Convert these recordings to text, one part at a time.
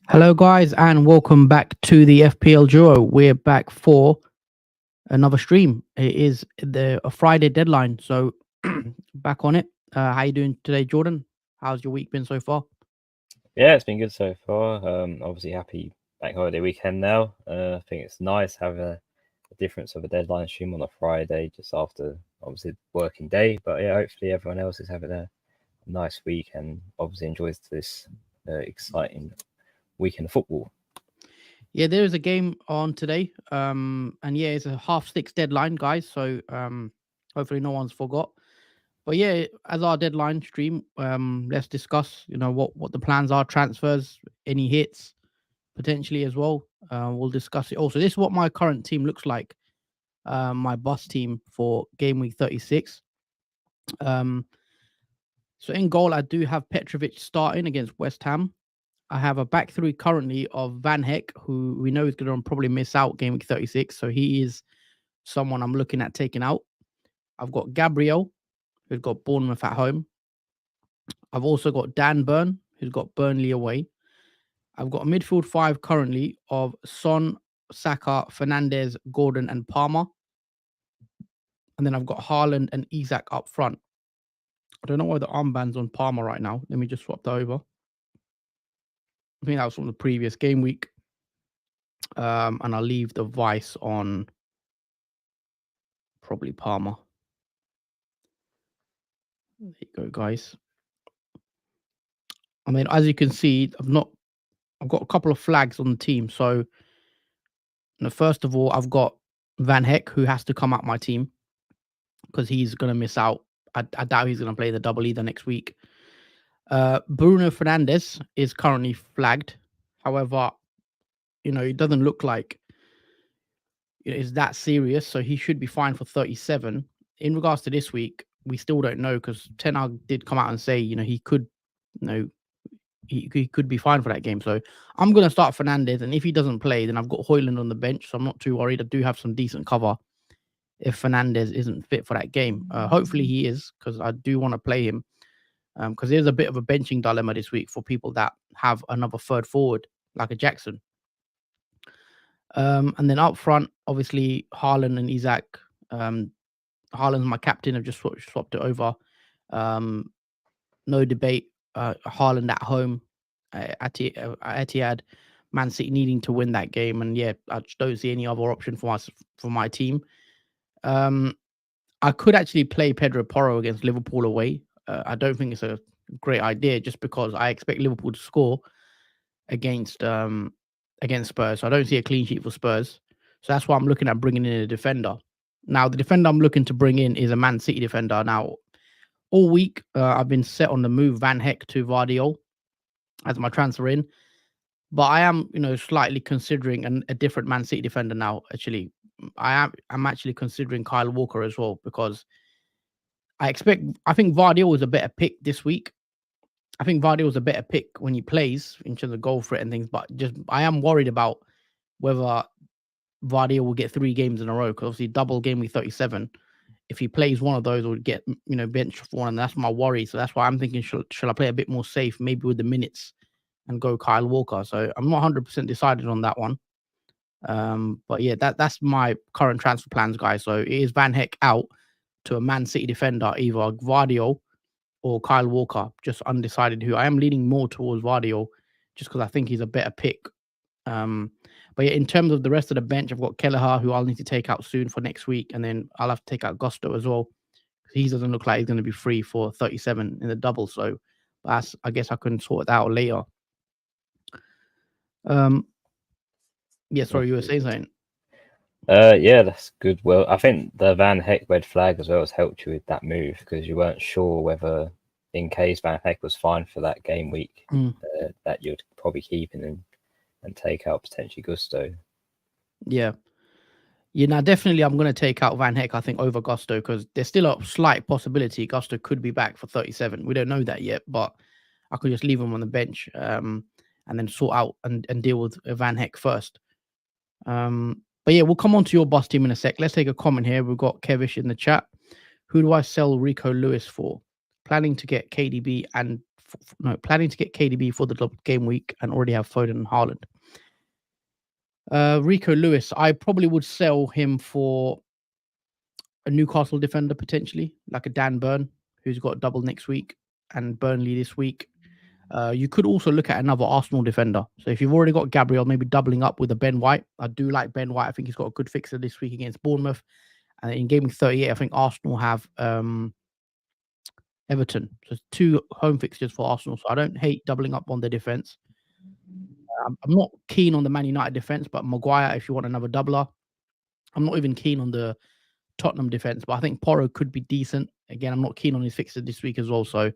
Hello, guys, and welcome back to the FPL Duo. We're back for another stream. It is a Friday deadline, so back on it. How you doing today, Jordan? How's your week been so far? Yeah, it's been good so far. Obviously happy bank holiday weekend now. I think it's nice having a difference of a deadline stream on a Friday just after obviously working day. But yeah, hopefully everyone else is having a nice week and obviously enjoys this exciting weekend of football. Yeah, there is a game on today. And yeah, it's a 6:30 deadline, guys. So hopefully no one's forgot. But yeah, as our deadline stream, let's discuss, what the plans are, transfers, any hits potentially as well. We'll discuss it also. This is what my current team looks like. My bus team for game week 36. Um, so in goal, I do have Petrovic starting against West Ham. I have a back three currently of Van Heck, who we know is going to probably miss out game week 36. So he is someone I'm looking at taking out. I've got Gabriel, who's got Bournemouth at home. I've also got Dan Burn, who's got Burnley away. I've got a midfield five currently of Son, Saka, Fernandez, Gordon, and Palmer. And then I've got Haaland and Isak up front. I don't know why the armband's on Palmer right now. Let me just swap that over. I think that was from the previous game week. And I'll leave the vice on probably Palmer. There you go, guys. I mean, as you can see, I've got a couple of flags on the team. So, first of all, I've got Van Heck, who has to come out my team because he's going to miss out. I doubt he's going to play the double either next week. Bruno Fernandes is currently flagged. However, it doesn't look like it's that serious, so he should be fine for 37. In regards to this week, we still don't know because Ten Hag did come out and say, he could, he could be fine for that game. So I'm going to start Fernandes, and if he doesn't play, then I've got Højlund on the bench, so I'm not too worried. I do have some decent cover if Fernandes isn't fit for that game. Hopefully he is, because I do want to play him. Because there's a bit of a benching dilemma this week for people that have another third forward, like a Jackson. And then up front, obviously, Haaland and Isak. Haaland's my captain. I've just swapped it over. No debate. Haaland at home, Etihad, Man City needing to win that game. And yeah, I just don't see any other option for my team. I could actually play Pedro Porro against Liverpool away. I don't think it's a great idea just because I expect Liverpool to score against Spurs. So I don't see a clean sheet for Spurs. So that's why I'm looking at bringing in a defender. Now, the defender I'm looking to bring in is a Man City defender. Now, all week, I've been set on the move Van Heck to Vardiol as my transfer in. But I am, slightly considering a different Man City defender now, actually. I'm actually considering Kyle Walker as well because I think Vardiol was a better pick this week. I think Vardiol was a better pick when he plays in terms of goal threat and things, but I am worried about whether Vardiol will get 3 games in a row because obviously double game week 37. If he plays one of those, will get benched for one, and that's my worry. So that's why I'm thinking, should I play a bit more safe, maybe with the minutes, and go Kyle Walker? So I'm not 100% decided on that one. But yeah, that's my current transfer plans, guys. So it is Van Heck out to a Man City defender, either Vardiol or Kyle Walker. Just undecided who. I am leaning more towards Vardiol just because I think he's a better pick. But yeah, in terms of the rest of the bench, I've got Kelleher, who I'll need to take out soon for next week, and then I'll have to take out Gusto as well. He doesn't look like he's going to be free for 37 in the double, so I guess I can sort that out later. Yeah, sorry, you were saying something. Yeah, that's good. Well, I think the Van Heck red flag as well has helped you with that move because you weren't sure whether, in case Van Heck was fine for that game week, that you'd probably keep and take out potentially Gusto. Yeah. Now definitely I'm going to take out Van Heck, I think, over Gusto because there's still a slight possibility Gusto could be back for 37. We don't know that yet, but I could just leave him on the bench and then sort out and deal with Van Heck first. But yeah, we'll come on to your bus team in a sec. Let's take a comment here. We've got Kevish in the chat. Who do I sell Rico Lewis for? planning to get KDB for the game week and already have Foden and Haaland. Rico Lewis, I probably would sell him for a Newcastle defender potentially, like a Dan Burn, who's got a double next week, and Burnley this week. You could also look at another Arsenal defender. So if you've already got Gabriel, maybe doubling up with a Ben White. I do like Ben White. I think he's got a good fixture this week against Bournemouth. And in game 38, I think Arsenal have Everton. So 2 home fixtures for Arsenal. So I don't hate doubling up on the defense. I'm not keen on the Man United defense, but Maguire, if you want another doubler. I'm not even keen on the Tottenham defense, but I think Porro could be decent. Again, I'm not keen on his fixture this week as well. So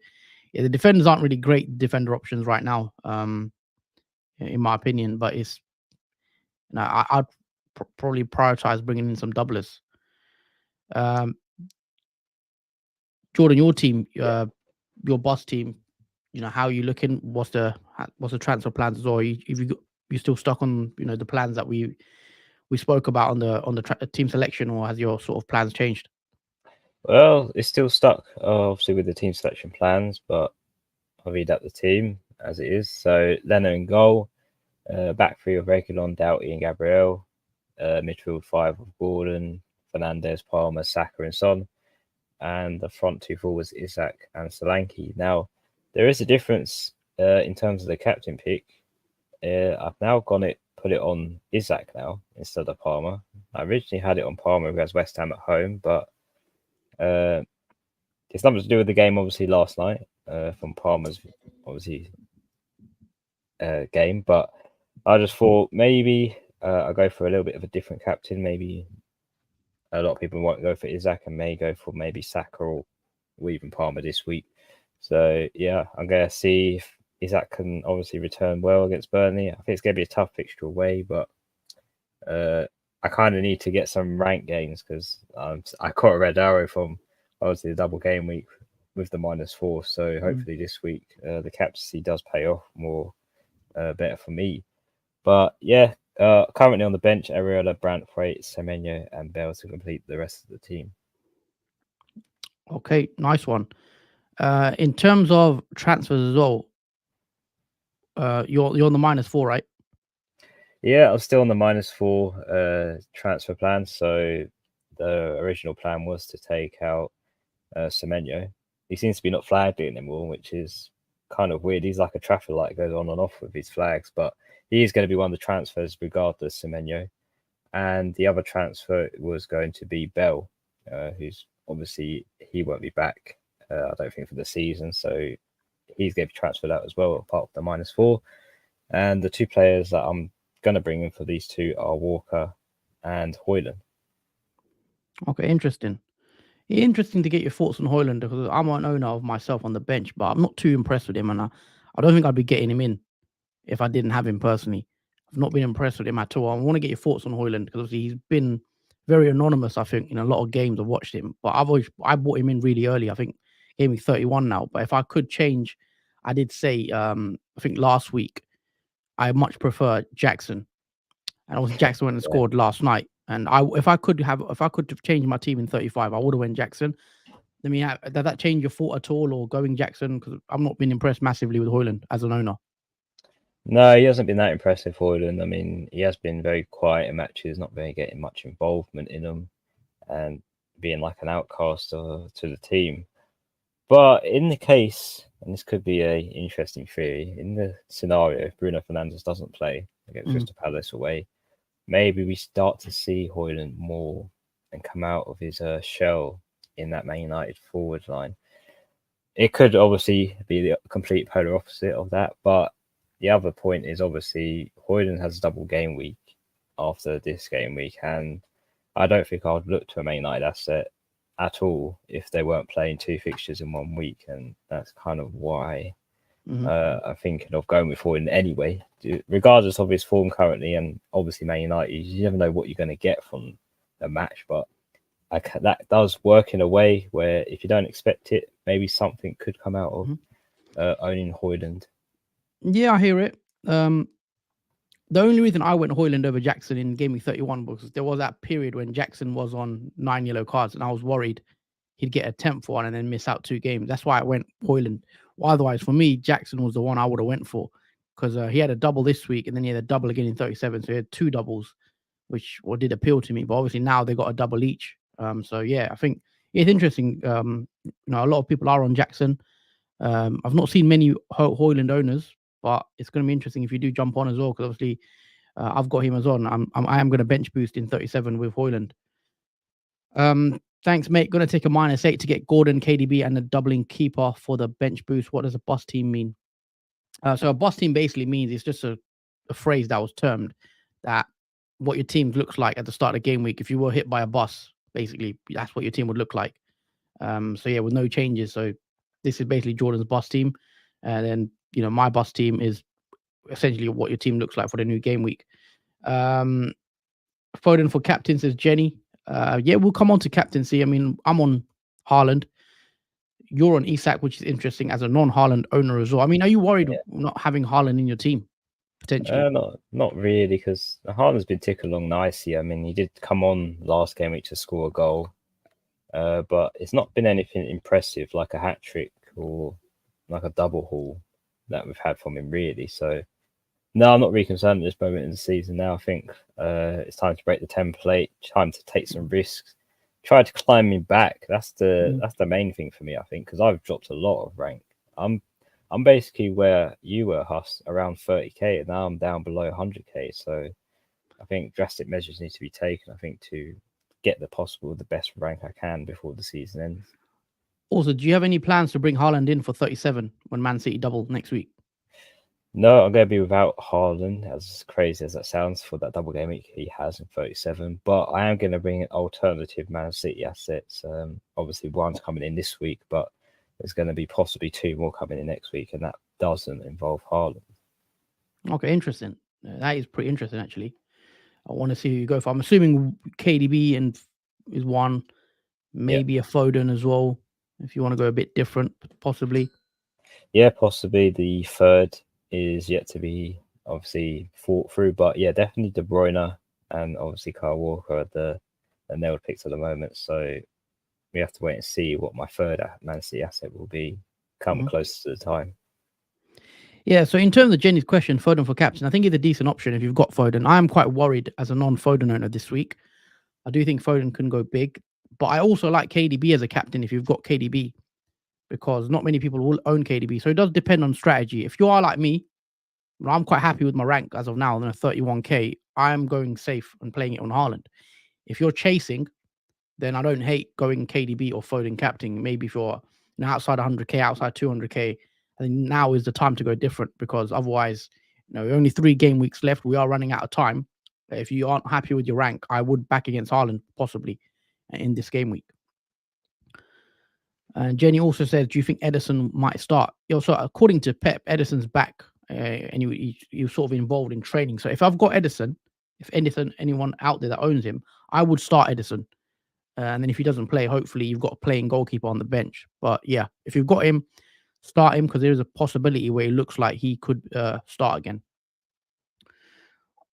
yeah, the defenders aren't really great defender options right now, in my opinion. But it's, I'd probably prioritize bringing in some doublers. Jordan, your team, your boss team, how are you looking? What's the transfer plans as well? You still stuck on the plans that we spoke about on the team selection, or has your sort of plans changed? Well, it's still stuck, obviously, with the team selection plans, but I'll read out the team as it is. So Leno in goal, back 3 of Reguilon, Doughty and Gabriel, midfield 5 of Gordon, Fernandes, Palmer, Saka and Son, and the front 2 forwards Isak and Solanke. Now, there is a difference in terms of the captain pick. I've now put it on Isak now instead of Palmer. I originally had it on Palmer who has West Ham at home, but it's nothing to do with the game, obviously, last night from Palmer's, obviously, game. But I just thought maybe I'll go for a little bit of a different captain. Maybe a lot of people won't go for Isak and may go for maybe Saka or even Palmer this week. So, yeah, I'm going to see if Isak can obviously return well against Burnley. I think it's going to be a tough fixture away, but I kind of need to get some rank gains because I caught a red arrow from obviously the double game week with the -4. So hopefully this week the captaincy does pay off more better for me. But yeah, currently on the bench, Areola, Branthwaite, Semenyo and Bell to complete the rest of the team. Okay, nice one. In terms of transfers as well, you're on the -4, right? Yeah, I'm still on the -4 transfer plan. So the original plan was to take out Semenyo. He seems to be not flagged anymore, which is kind of weird. He's like a traffic light, goes on and off with his flags, but he is going to be one of the transfers regardless, Semenyo. And the other transfer was going to be Bell, who's obviously he won't be back, I don't think, for the season. So he's going to be transferred out as well, apart of the -4. And the 2 players that I'm going to bring in for these 2 are Walker and Højlund. Okay, interesting. Interesting to get your thoughts on Højlund, because I'm an owner of myself on the bench, but I'm not too impressed with him, and I don't think I'd be getting him in if I didn't have him personally. I've not been impressed with him at all. I want to get your thoughts on Højlund because obviously he's been very anonymous, I think, in a lot of games I've watched him. But I bought him in really early. I think game week 31 now. But if I could change, I did say I think last week I much prefer Jackson, and obviously Jackson went and scored last night. And if I could change my team in 35, I would have went Jackson. Let me have, did that change your thought at all, or going Jackson? Because I've not been impressed massively with Højlund as an owner. No, he hasn't been that impressive, Højlund. I mean, he has been very quiet in matches, not really getting much involvement in them, and being like an outcast to the team. But in the case, and this could be an interesting theory, in the scenario if Bruno Fernandes doesn't play against Crystal Palace away, maybe we start to see Højlund more and come out of his shell in that Man United forward line. It could obviously be the complete polar opposite of that, but the other point is obviously Højlund has a double game week after this game week, and I don't think I would look to a Man United asset at all if they weren't playing 2 fixtures in 1 week, and that's kind of why I'm thinking of going with Højlund anyway, regardless of his form currently. And obviously Man United, you never know what you're going to get from a match, but that does work in a way where if you don't expect it, maybe something could come out of owning Højlund. Yeah, I hear it. The only reason I went Højlund over Jackson in game week 31 was there was that period when Jackson was on 9 yellow cards, and I was worried he'd get a 10th one and then miss out 2 games. That's why I went Hoyland. Well, otherwise, for me, Jackson was the one I would have went for because he had a double this week and then he had a double again in 37. So he had 2 doubles, which did appeal to me. But obviously now they got a double each. So yeah, I think it's interesting. A lot of people are on Jackson. I've not seen many Hoyland owners, but it's going to be interesting if you do jump on as well because obviously I've got him as on. I am going to bench boost in 37 with Hoyland. Thanks, mate. Going to take a -8 to get Gordon, KDB, and a doubling keeper for the bench boost. What does a bus team mean? So a bus team basically means it's just a phrase that was termed that what your team looks like at the start of game week. If you were hit by a bus, basically that's what your team would look like. So yeah, with no changes. So this is basically Jordan's bus team, and then my bus team is essentially what your team looks like for the new game week. Foden for captain, says Jenny. Yeah, we'll come on to captaincy. I mean, I'm on Haaland. You're on Isak, which is interesting as a non-Haaland owner as well. I mean, are you worried not having Haaland in your team potentially? Not really, because Haaland's been ticking along nicely. I mean, he did come on last game week to score a goal, but it's not been anything impressive like a hat trick or like a double haul that we've had from him, really. So no, I'm not really concerned at this moment in the season now. I think it's time to break the template, time to take some risks, try to climb me back. That's the main thing for me, I think, because I've dropped a lot of rank. I'm basically where you were, Huss, around 30k, and now I'm down below 100k. So I think drastic measures need to be taken, I think, to get the best rank I can before the season ends. Also, do you have any plans to bring Haaland in for 37 when Man City double next week? No, I'm going to be without Haaland, as crazy as that sounds, for that double game week he has in 37. But I am going to bring alternative Man City assets. Obviously, one's coming in this week, but there's going to be possibly 2 more coming in next week, and that doesn't involve Haaland. Okay, interesting. That is pretty interesting, actually. I want to see who you go for. I'm assuming KDB is one, maybe a Foden as well, if you want to go a bit different, possibly. Yeah, possibly. The third is yet to be obviously thought through, but yeah, definitely De Bruyne and obviously Kyle Walker are the nailed picks at the moment. So we have to wait and see what my third Man City asset will be come closer to the time. Yeah, so in terms of Jenny's question, Foden for captain, I think it's a decent option if you've got Foden. I am quite worried as a non-Foden owner this week. I do think Foden can go big, but I also like KDB as a captain if you've got KDB, because not many people will own KDB. So it does depend on strategy. If you are like me, I'm quite happy with my rank as of now, then a 31k. I'm going safe and playing it on Haaland. If you're chasing, then I don't hate going KDB or Foden captain. Maybe if you're outside 100k, outside 200k, I think now is the time to go different, because otherwise, only 3 game weeks left. We are running out of time. If you aren't happy with your rank, I would back against Haaland possibly in this game week. And Jenny also says, do you think Edison might start? So according to Pep, Edison's back and you sort of involved in training. So if I've got Edison, if anyone out there that owns him, I would start Edison. And then if he doesn't play, hopefully you've got a playing goalkeeper on the bench. But yeah, if you've got him, start him, because there is a possibility where it looks like he could start again.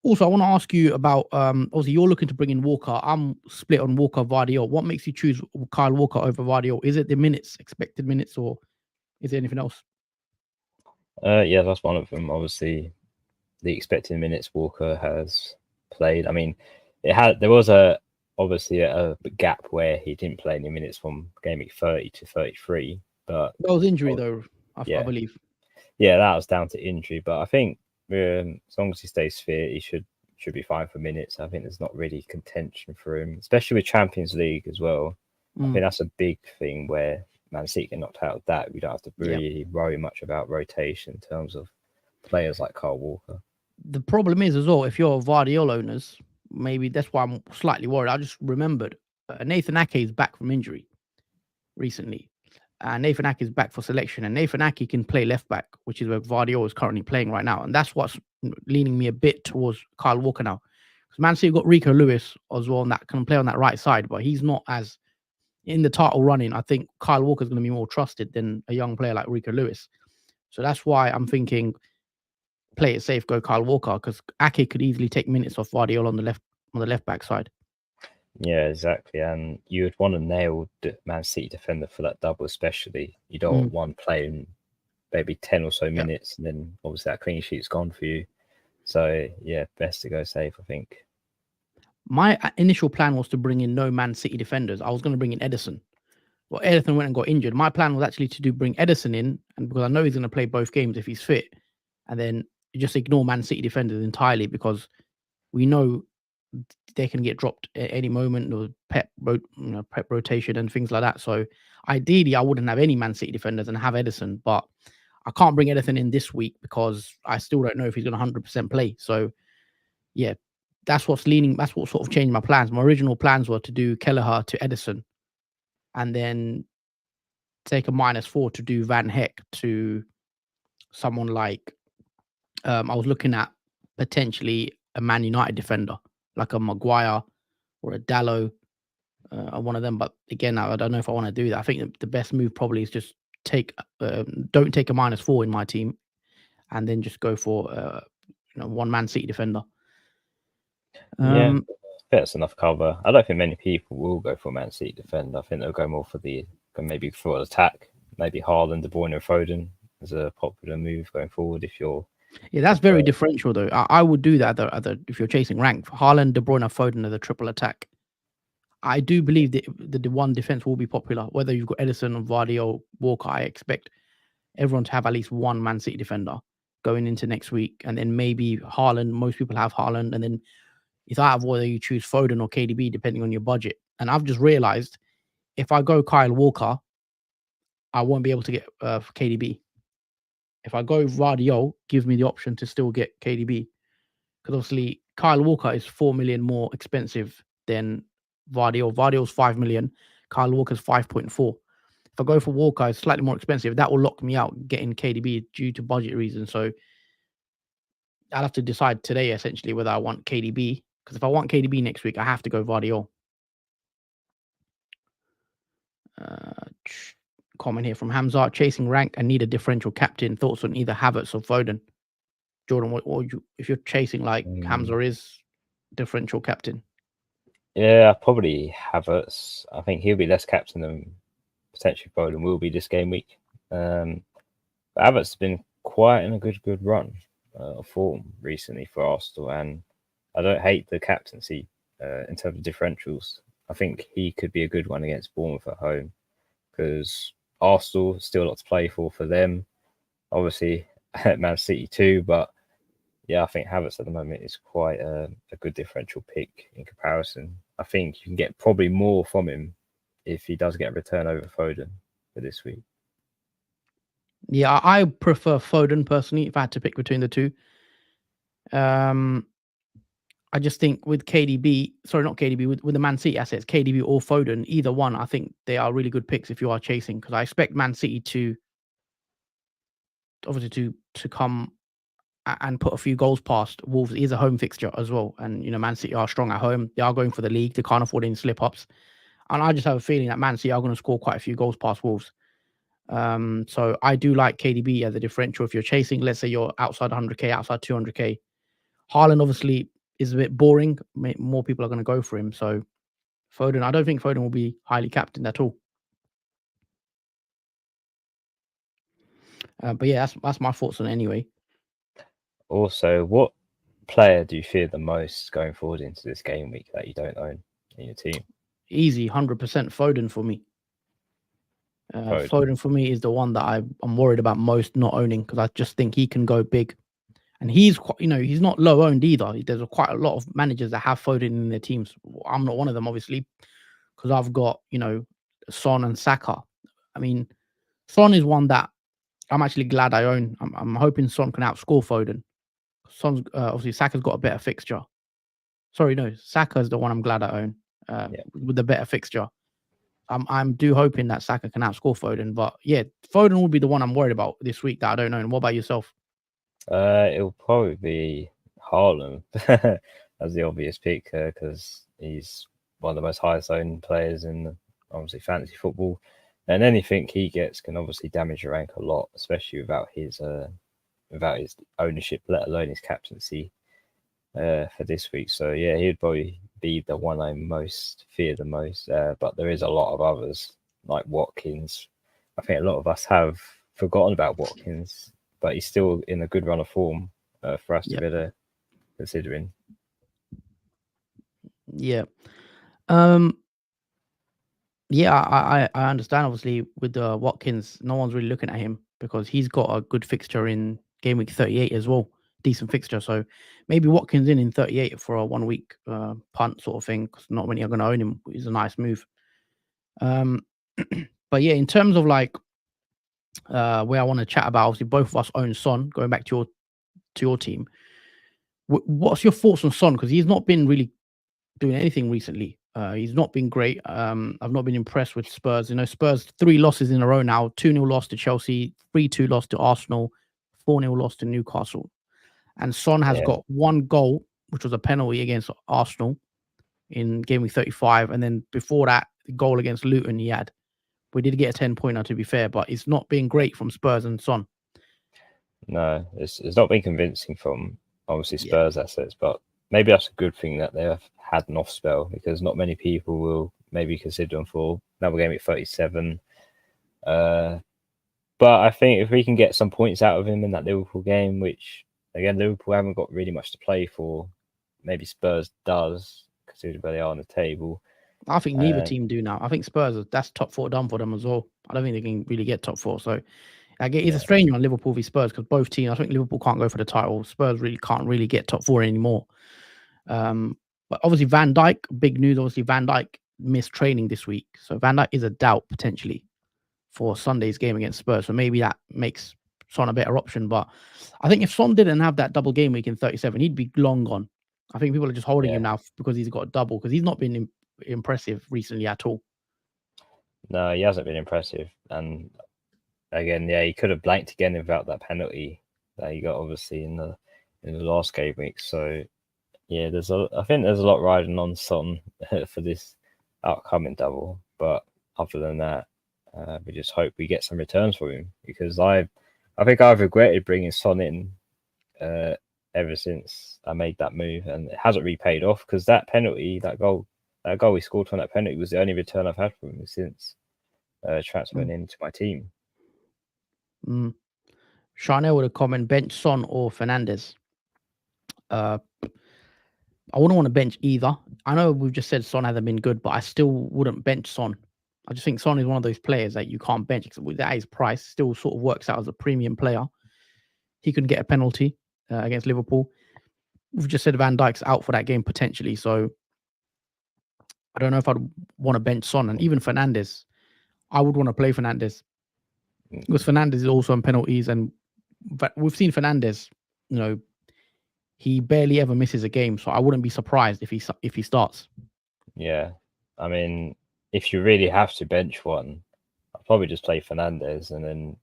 Also, I want to ask you about, obviously you're looking to bring in Walker. I'm split on Walker, Vardiol. What makes you choose Kyle Walker over Vardiol? Is it the minutes, expected minutes, or is there anything else? Yeah, that's one of them. Obviously, the expected minutes Walker has played. I mean, there was obviously a gap where he didn't play any minutes from game week 30 to 33. But that was injury, though, I believe. Yeah, that was down to injury. But I think as long as he stays fit, he should be fine for minutes. I think there's not really contention for him, especially with Champions League as well. I think that's a big thing where Man City get knocked out of that. We don't have to really worry much about rotation in terms of players like Kyle Walker. The problem is as well, if you're Vardiol owners, maybe that's why I'm slightly worried. I just remembered Nathan Ake is back from injury recently. Nathan Ake is back for selection, and Nathan Ake can play left back, which is where Vardiol is currently playing right now. And that's what's leaning me a bit towards Kyle Walker now. Because Man City got Rico Lewis as well, and that can play on that right side, but he's not as in the title running. I think Kyle Walker is going to be more trusted than a young player like Rico Lewis. So that's why I'm thinking play it safe, go Kyle Walker, because Ake could easily take minutes off Vardiol on the left back side. Yeah, exactly. And you would want to nail the Man City defender for that double, especially. You don't want one playing maybe 10 or so minutes, and then obviously that clean sheet's gone for you. So, yeah, best to go safe, I think. My initial plan was to bring in no Man City defenders. I was going to bring in Edison. Well, Edison went and got injured. My plan was actually to bring Edison in, and because I know he's going to play both games if he's fit, and then just ignore Man City defenders entirely because we know they can get dropped at any moment or pep rotation and things like that. So ideally, I wouldn't have any Man City defenders and have Edison, but I can't bring Edison in this week because I still don't know if he's going to 100% play. So yeah, that's what sort of changed my plans. My original plans were to do Kelleher to Edison and then take a -4 to do Van Heck to someone like I was looking at potentially a Man United defender like a Maguire or a Dallo, one of them. But again, I don't know if I want to do that. I think the best move probably is just don't take a -4 in my team, and then just go for one Man City defender. Yeah, that's enough cover. I don't think many people will go for Man City defender. I think they'll go more for maybe for attack, maybe Haaland, De Bruyne, Foden as a popular move going forward. If you're that's very differential though. I would do that if you're chasing rank. Haaland, De Bruyne, Foden as a triple attack. I do believe that the one defense will be popular. Whether you've got Edison, Vardy, or Walker, I expect everyone to have at least one Man City defender going into next week, and then maybe Haaland. Most people have Haaland, and then it's out of whether you choose Foden or KDB depending on your budget. And I've just realized if I go Kyle Walker, I won't be able to get KDB. If I go Vardy, gives me the option to still get KDB because obviously Kyle Walker is 4 million more expensive than Vardy. Vardio's 5 million. Kyle Walker's 5.4. If I go for Walker, it's slightly more expensive. That will lock me out getting KDB due to budget reasons. So I'll have to decide today essentially whether I want KDB. Because if I want KDB next week, I have to go Vardy. Comment here from Hamza: chasing rank and need a differential captain. Thoughts on either Havertz or Foden? Jordan, if you're chasing like Hamza is differential captain? Yeah, probably Havertz. I think he'll be less captain than potentially Foden will be this game week. But Havertz has been quite in a good run of form recently for Arsenal, and I don't hate the captaincy in terms of differentials. I think he could be a good one against Bournemouth at home because Arsenal still a lot to play for them. Obviously, Man City too, but yeah, I think Havertz at the moment is quite a good differential pick in comparison. I think you can get probably more from him if he does get a return over Foden for this week. Yeah, I prefer Foden personally if I had to pick between the two. I just think with KDB, sorry, not KDB, with the Man City assets, KDB or Foden, either one, I think they are really good picks if you are chasing because I expect Man City to obviously to come and put a few goals past Wolves. It is a home fixture as well, and Man City are strong at home. They are going for the league. They can't afford any slip ups, and I just have a feeling that Man City are going to score quite a few goals past Wolves. So I do like KDB as a differential if you're chasing. Let's say you're outside 100k, outside 200k. Haaland obviously is a bit boring. More people are going to go for him. So Foden, I don't think Foden will be highly captained at all. But yeah, that's my thoughts on it anyway. Also, what player do you fear the most going forward into this game week that you don't own in your team? Easy, 100% Foden for me. Foden for me is the one that I'm worried about most not owning because I just think he can go big. And he's quite, he's not low owned either. There's quite a lot of managers that have Foden in their teams. I'm not one of them, obviously, because I've got, Son and Saka. I mean, Son is one that I'm actually glad I own. I'm hoping Son can outscore Foden. Son's obviously Saka's got a better fixture. Sorry, no, Saka's the one I'm glad I own with the better fixture. I'm hoping that Saka can outscore Foden, but yeah, Foden will be the one I'm worried about this week that I don't own. What about yourself? It'll probably be Haaland as the obvious pick because he's one of the most highest owned players in obviously fantasy football, and anything he gets can obviously damage your rank a lot, especially without his ownership, let alone his captaincy. for this week. So yeah, he'd probably be the one I most fear the most. But there is a lot of others like Watkins. I think a lot of us have forgotten about Watkins, but he's still in a good run of form for us to be considering. Yeah. Yeah, I understand. Obviously, with Watkins, no one's really looking at him because he's got a good fixture in game week 38 as well. Decent fixture. So maybe Watkins in 38 for a 1 week punt sort of thing because not many are going to own him. It's a nice move. But yeah, in terms of like where I want to chat about, obviously both of us own Son. Going back to your team, what's your thoughts on Son? Because he's not been really doing anything recently. He's not been great. I've not been impressed with Spurs. You know, Spurs 3 losses in a row now: 2-0 loss to Chelsea, 3-2 loss to Arsenal, 4-0 loss to Newcastle. And Son has got 1 goal, which was a penalty against Arsenal in game week 35, and then before that, the goal against Luton he had. We did get a 10-pointer to be fair, but it's not been great from Spurs and Son. No, it's not been convincing from obviously Spurs assets, but maybe that's a good thing that they have had an off spell because not many people will maybe consider them for another game at 37. But I think if we can get some points out of him in that Liverpool game, which again Liverpool haven't got really much to play for, maybe Spurs does considering where they are on the table. I think neither team do now. I think Spurs, that's top 4 done for them as well. I don't think they can really get top 4. So it's a strange one, Liverpool v Spurs, because both teams, I think Liverpool can't go for the title. Spurs really can't really get top 4 anymore. But obviously Van Dijk, big news. Obviously Van Dijk missed training this week. So Van Dijk is a doubt potentially for Sunday's game against Spurs. So maybe that makes Son a better option. But I think if Son didn't have that double game week in 37, he'd be long gone. I think people are just holding him now because he's got a double, because he's not been impressive recently at all. No, he hasn't been impressive. And again, he could have blanked again without that penalty that he got obviously in the last game week. So yeah, I think there's a lot riding on Son for this upcoming double. But other than that, we just hope we get some returns for him, because I think I've regretted bringing Son in ever since I made that move, and it hasn't repaid off because that penalty, that goal he scored from that penalty was the only return I've had from him since transferring into my team. Chanel would have comment bench Son or Fernandes. I wouldn't want to bench either. I know we've just said Son hasn't been good, but I still wouldn't bench Son. I just think Son is one of those players that you can't bench. At his price, still sort of works out as a premium player. He could get a penalty against Liverpool. We've just said Van Dijk's out for that game potentially, so I don't know if I'd want to bench Son. And even Fernandes, I would want to play Fernandes because Fernandes is also on penalties, and we've seen Fernandes, you know, he barely ever misses a game, so I wouldn't be surprised if he starts. Yeah, I mean, if you really have to bench one, I'll probably just play Fernandes, and then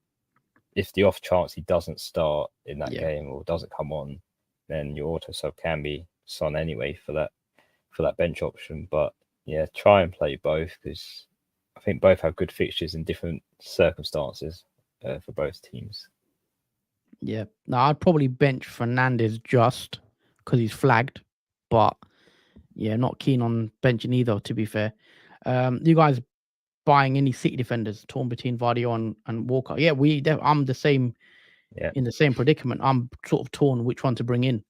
if the off chance he doesn't start in that game or doesn't come on, then your auto sub can be Son anyway for that bench option. But yeah, try and play both, because I think both have good fixtures in different circumstances for both teams. Yeah, no, I'd probably bench Fernandes just because he's flagged, but yeah, not keen on benching either, to be fair. You guys buying any City defenders, torn between Vardy and Walker? Yeah, I'm the same. Yeah, in the same predicament. I'm sort of torn which one to bring in.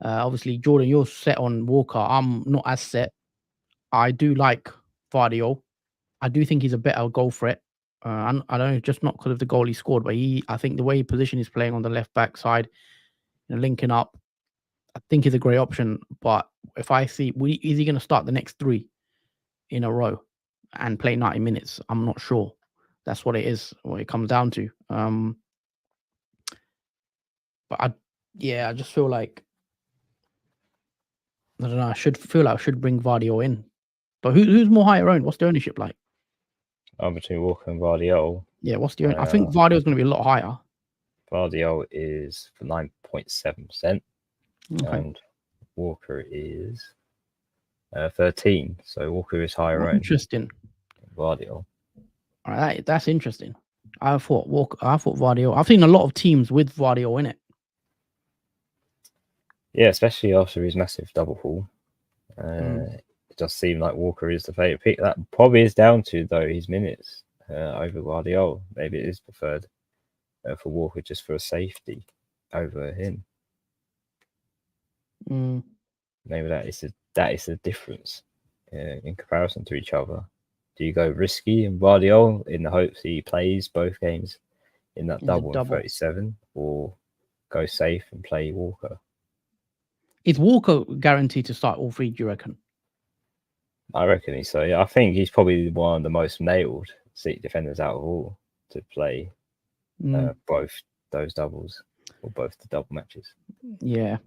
Obviously, Jordan, you're set on Walker. I'm not as set. I do like Vardy. I do think he's a better goal threat. I don't know, just not because of the goal he scored, but I think the way position is playing on the left back side, linking up, I think he's a great option. But if I see, is he going to start the next 3 in a row and play 90 minutes? I'm not sure. That's what it is, what it comes down to. But I just feel like, I don't know. I should bring Vardy in. But who's more higher owned? What's the ownership like? Between Walker and Vardy. Yeah, what's the I think Vardy's going to be a lot higher. Vardy is for 9.7%, and Walker is 13. So Walker is higher owned. Interesting. Vardy. All right, that's interesting. I thought Vardy. I've seen a lot of teams with Vardy in it. Yeah, especially after his massive double haul. Mm. It does seem like Walker is the favourite pick. That probably is down to, though, his minutes over Guardiola. Maybe it is preferred for Walker just for a safety over him. Mm. Maybe that is the difference in comparison to each other. Do you go risky in Guardiola in the hopes he plays both games in that In the double in double. 37, or go safe and play Walker? Is Walker guaranteed to start all three, do you reckon? I reckon he's so. Yeah, I think he's probably one of the most nailed City defenders out of all to play both those doubles or both the double matches. Yeah.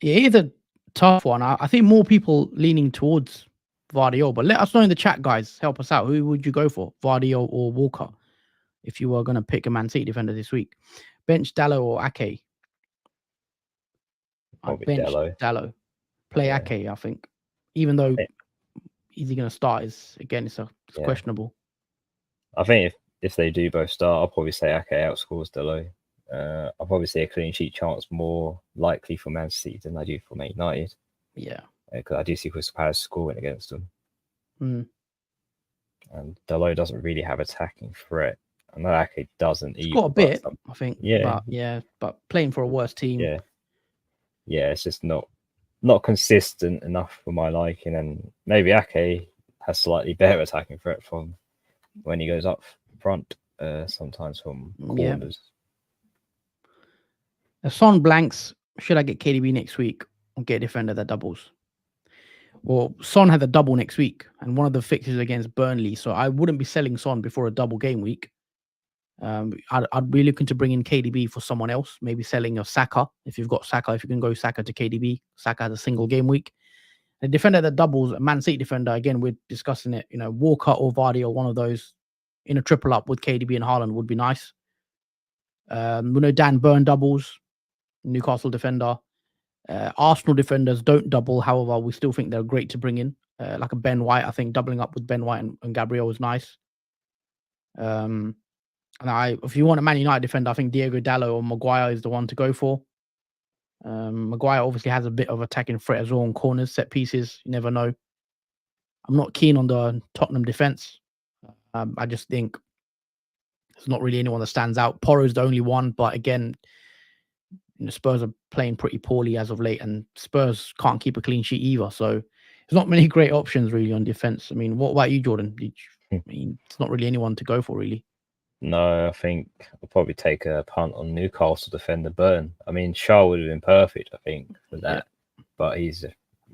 It is a tough one. I think more people leaning towards Vardio, but let us know in the chat, guys. Help us out. Who would you go for, Vardio or Walker, if you were going to pick a Man City defender this week? Bench Dallo or Ake? I'd Probably bench Dello. Dallo. Play Yeah. Ake, I think. Even though Yeah. is he going to start? It's questionable. I think if they do both start, I'll probably say Ake outscores Dello. I'll probably say a clean sheet chance more likely for Man City than I do for Man United. Yeah. Because I do see Crystal Palace scoring against them. Mm. And Dello doesn't really have attacking threat. I know Ake doesn't He's either. got a bit, I think. Yeah. But playing for a worse team. Yeah, it's just not consistent enough for my liking. And maybe Ake has slightly better attacking threat from when he goes up front, sometimes from corners. If Son blanks, should I get KDB next week or get a defender that doubles? Well, Son had a double next week, and one of the fixtures against Burnley, so I wouldn't be selling Son before a double game week. I'd be looking to bring in KDB for someone else, maybe selling a Saka. If you've got Saka, if you can go Saka to KDB, Saka has a single game week. A defender that doubles, a Man City defender, again, we're discussing it, Walker or Vardy or one of those in a triple up with KDB and Haaland would be nice. We know Dan Burn doubles, Newcastle defender. Arsenal defenders don't double. However, we still think they're great to bring in. Like a Ben White, I think doubling up with Ben White and Gabriel is nice. And if you want a Man United defender, I think Diego Dallo or Maguire is the one to go for. Maguire obviously has a bit of attacking threat as well on corners, set pieces. You never know. I'm not keen on the Tottenham defense. I just think there's not really anyone that stands out. Porro's the only one, but again, Spurs are playing pretty poorly as of late, and Spurs can't keep a clean sheet either. So there's not many great options really on defense. I mean, what about you, Jordan? I mean, it's not really anyone to go for, really. No, I think I'll probably take a punt on Newcastle defender Burn. I mean, Shaw would have been perfect, I think, for that, but he's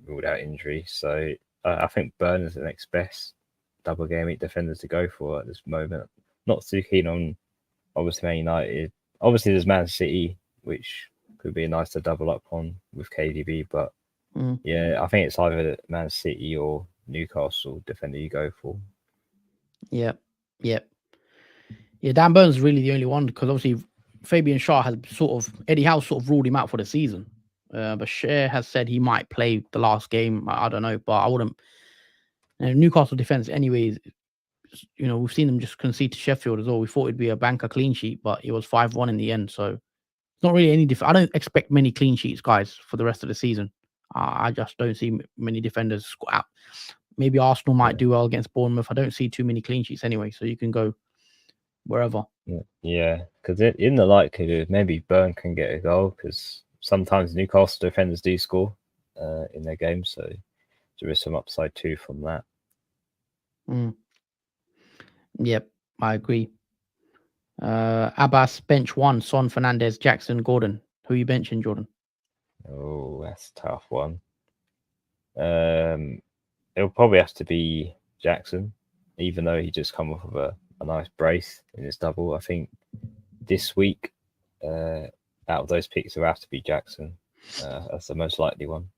ruled out injury. So I think Burn is the next best double game week defender to go for at this moment. Not too keen on, obviously, Man United. Obviously, there's Man City, which could be nice to double up on with KDB, but yeah, I think it's either Man City or Newcastle defender you go for. Yeah. Dan Burns is really the only one, because obviously Fabian Schär has Eddie Howe sort of ruled him out for the season. But Schär has said he might play the last game. I don't know, but I wouldn't. Newcastle defense, anyways, we've seen them just concede to Sheffield as well. We thought it'd be a banker clean sheet, but it was 5-1 in the end. So it's not really any I don't expect many clean sheets, guys, for the rest of the season. I just don't see many defenders score out. Maybe Arsenal might do well against Bournemouth. I don't see too many clean sheets anyway, so you can go wherever. Yeah, because in the likelihood, maybe Burn can get a goal, because sometimes Newcastle defenders do score in their games, so there is some upside too from that. Yep, I agree. Abbas, bench one, Son, Fernandez, Jackson, Gordon. Who are you benching, Jordan? Oh, that's a tough one. It'll probably have to be Jackson, even though he just come off of a nice brace in his double. I think this week, out of those picks, it'll have to be Jackson. That's the most likely one.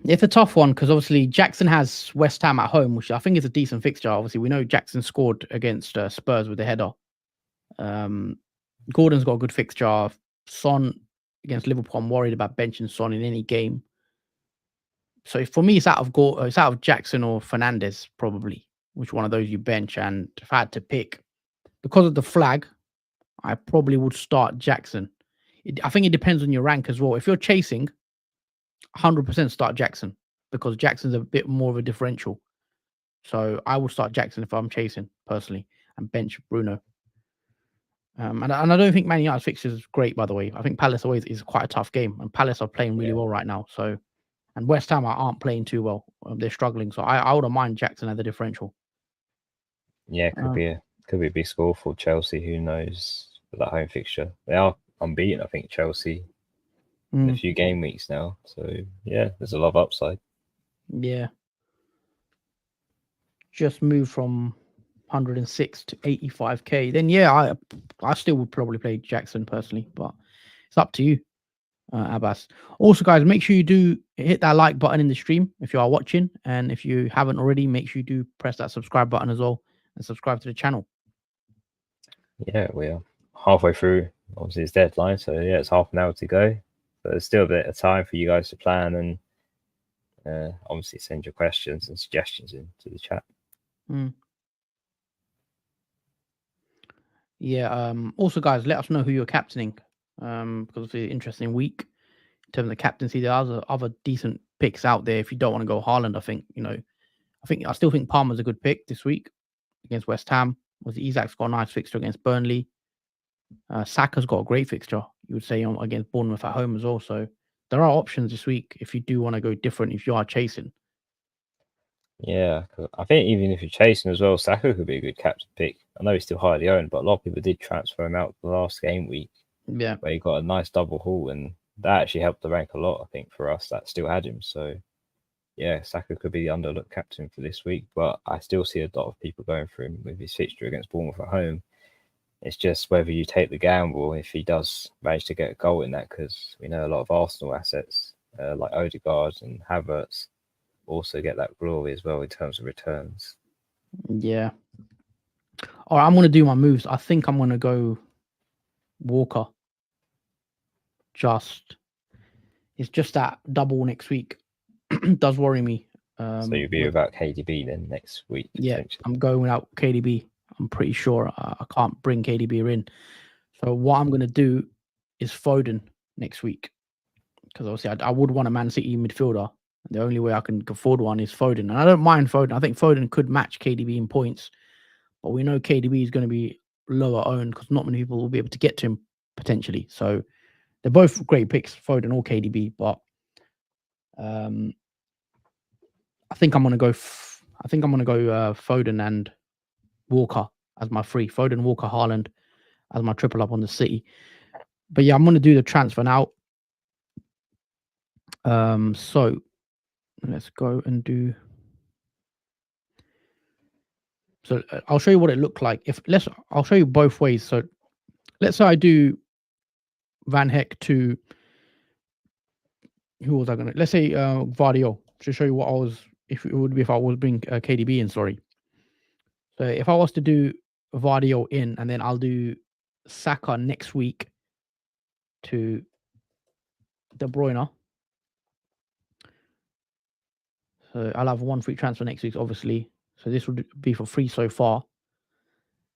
It's a tough one, because obviously Jackson has West Ham at home, which I think is a decent fixture. Obviously, we know Jackson scored against Spurs with a header. Gordon's got a good fixture. Son against Liverpool, I'm worried about benching Son in any game. So for me, it's out of Jackson or Fernandez, probably. Which one of those you bench? And if I had to pick, because of the flag, I probably would start Jackson. I think it depends on your rank as well. If you're chasing, 100% start Jackson because Jackson's a bit more of a differential. So I will start Jackson if I'm chasing personally and bench Bruno. And I don't think Man United's fixture is great, by the way. I think Palace always is quite a tough game, and Palace are playing really well right now. So, and West Ham aren't playing too well. They're struggling. So I wouldn't mind Jackson at the differential. Yeah, could be a big score for Chelsea. Who knows with that home fixture? They are unbeaten, I think, Chelsea in a few game weeks now. So yeah, there's a lot of upside. Yeah. Just moved from 106 to 85k. Then yeah, I still would probably play Jackson personally, but it's up to you, Abbas. Also, guys, make sure you do hit that like button in the stream if you are watching, and if you haven't already, make sure you do press that subscribe button as well and subscribe to the channel. Yeah, we are halfway through. Obviously, it's deadline, so yeah, it's half an hour to go. But there's still a bit of time for you guys to plan and obviously send your questions and suggestions into the chat. Yeah. Also, guys, let us know who you're captaining. Because it's an interesting week in terms of the captaincy. There are other decent picks out there. If you don't want to go Haaland, I still think Palmer's a good pick this week against West Ham. Isak's got a nice fixture against Burnley. Saka's got a great fixture, you would say, against Bournemouth at home as well. So there are options this week if you do want to go different, if you are chasing. Yeah, I think even if you're chasing as well, Saka could be a good captain pick. I know he's still highly owned, but a lot of people did transfer him out the last game week. Yeah. Where he got a nice double haul, and that actually helped the rank a lot, I think, for us that still had him. So yeah, Saka could be the underlooked captain for this week, but I still see a lot of people going for him with his fixture against Bournemouth at home. It's just whether you take the gamble if he does manage to get a goal in that, because we know a lot of Arsenal assets like Odegaard and Havertz also get that glory as well in terms of returns. Yeah. All right, I'm going to do my moves. I think I'm going to go Walker. It's just that double next week does worry me. So you'll be without KDB then next week. Yeah, I'm going without KDB. I'm pretty sure I can't bring KDB in. So what I'm going to do is Foden next week. Because obviously I would want a Man City midfielder. The only way I can afford one is Foden. And I don't mind Foden. I think Foden could match KDB in points. But we know KDB is going to be lower owned because not many people will be able to get to him potentially. So they're both great picks, Foden or KDB. But I think I'm going to go Foden and Walker as my free. Foden, Walker, Haaland as my triple up on the City. But yeah, I'm going to do the transfer now. So let's go and do. So I'll show you what it looked like. I'll show you both ways. So let's say I do Van Heck to who was I going to? Let's say Vardio to show you what I was. If it would be if I was bring KDB in. Sorry. So if I was to do Vardio in, and then I'll do Saka next week to De Bruyne. So I'll have one free transfer next week, obviously. So this would be for free so far.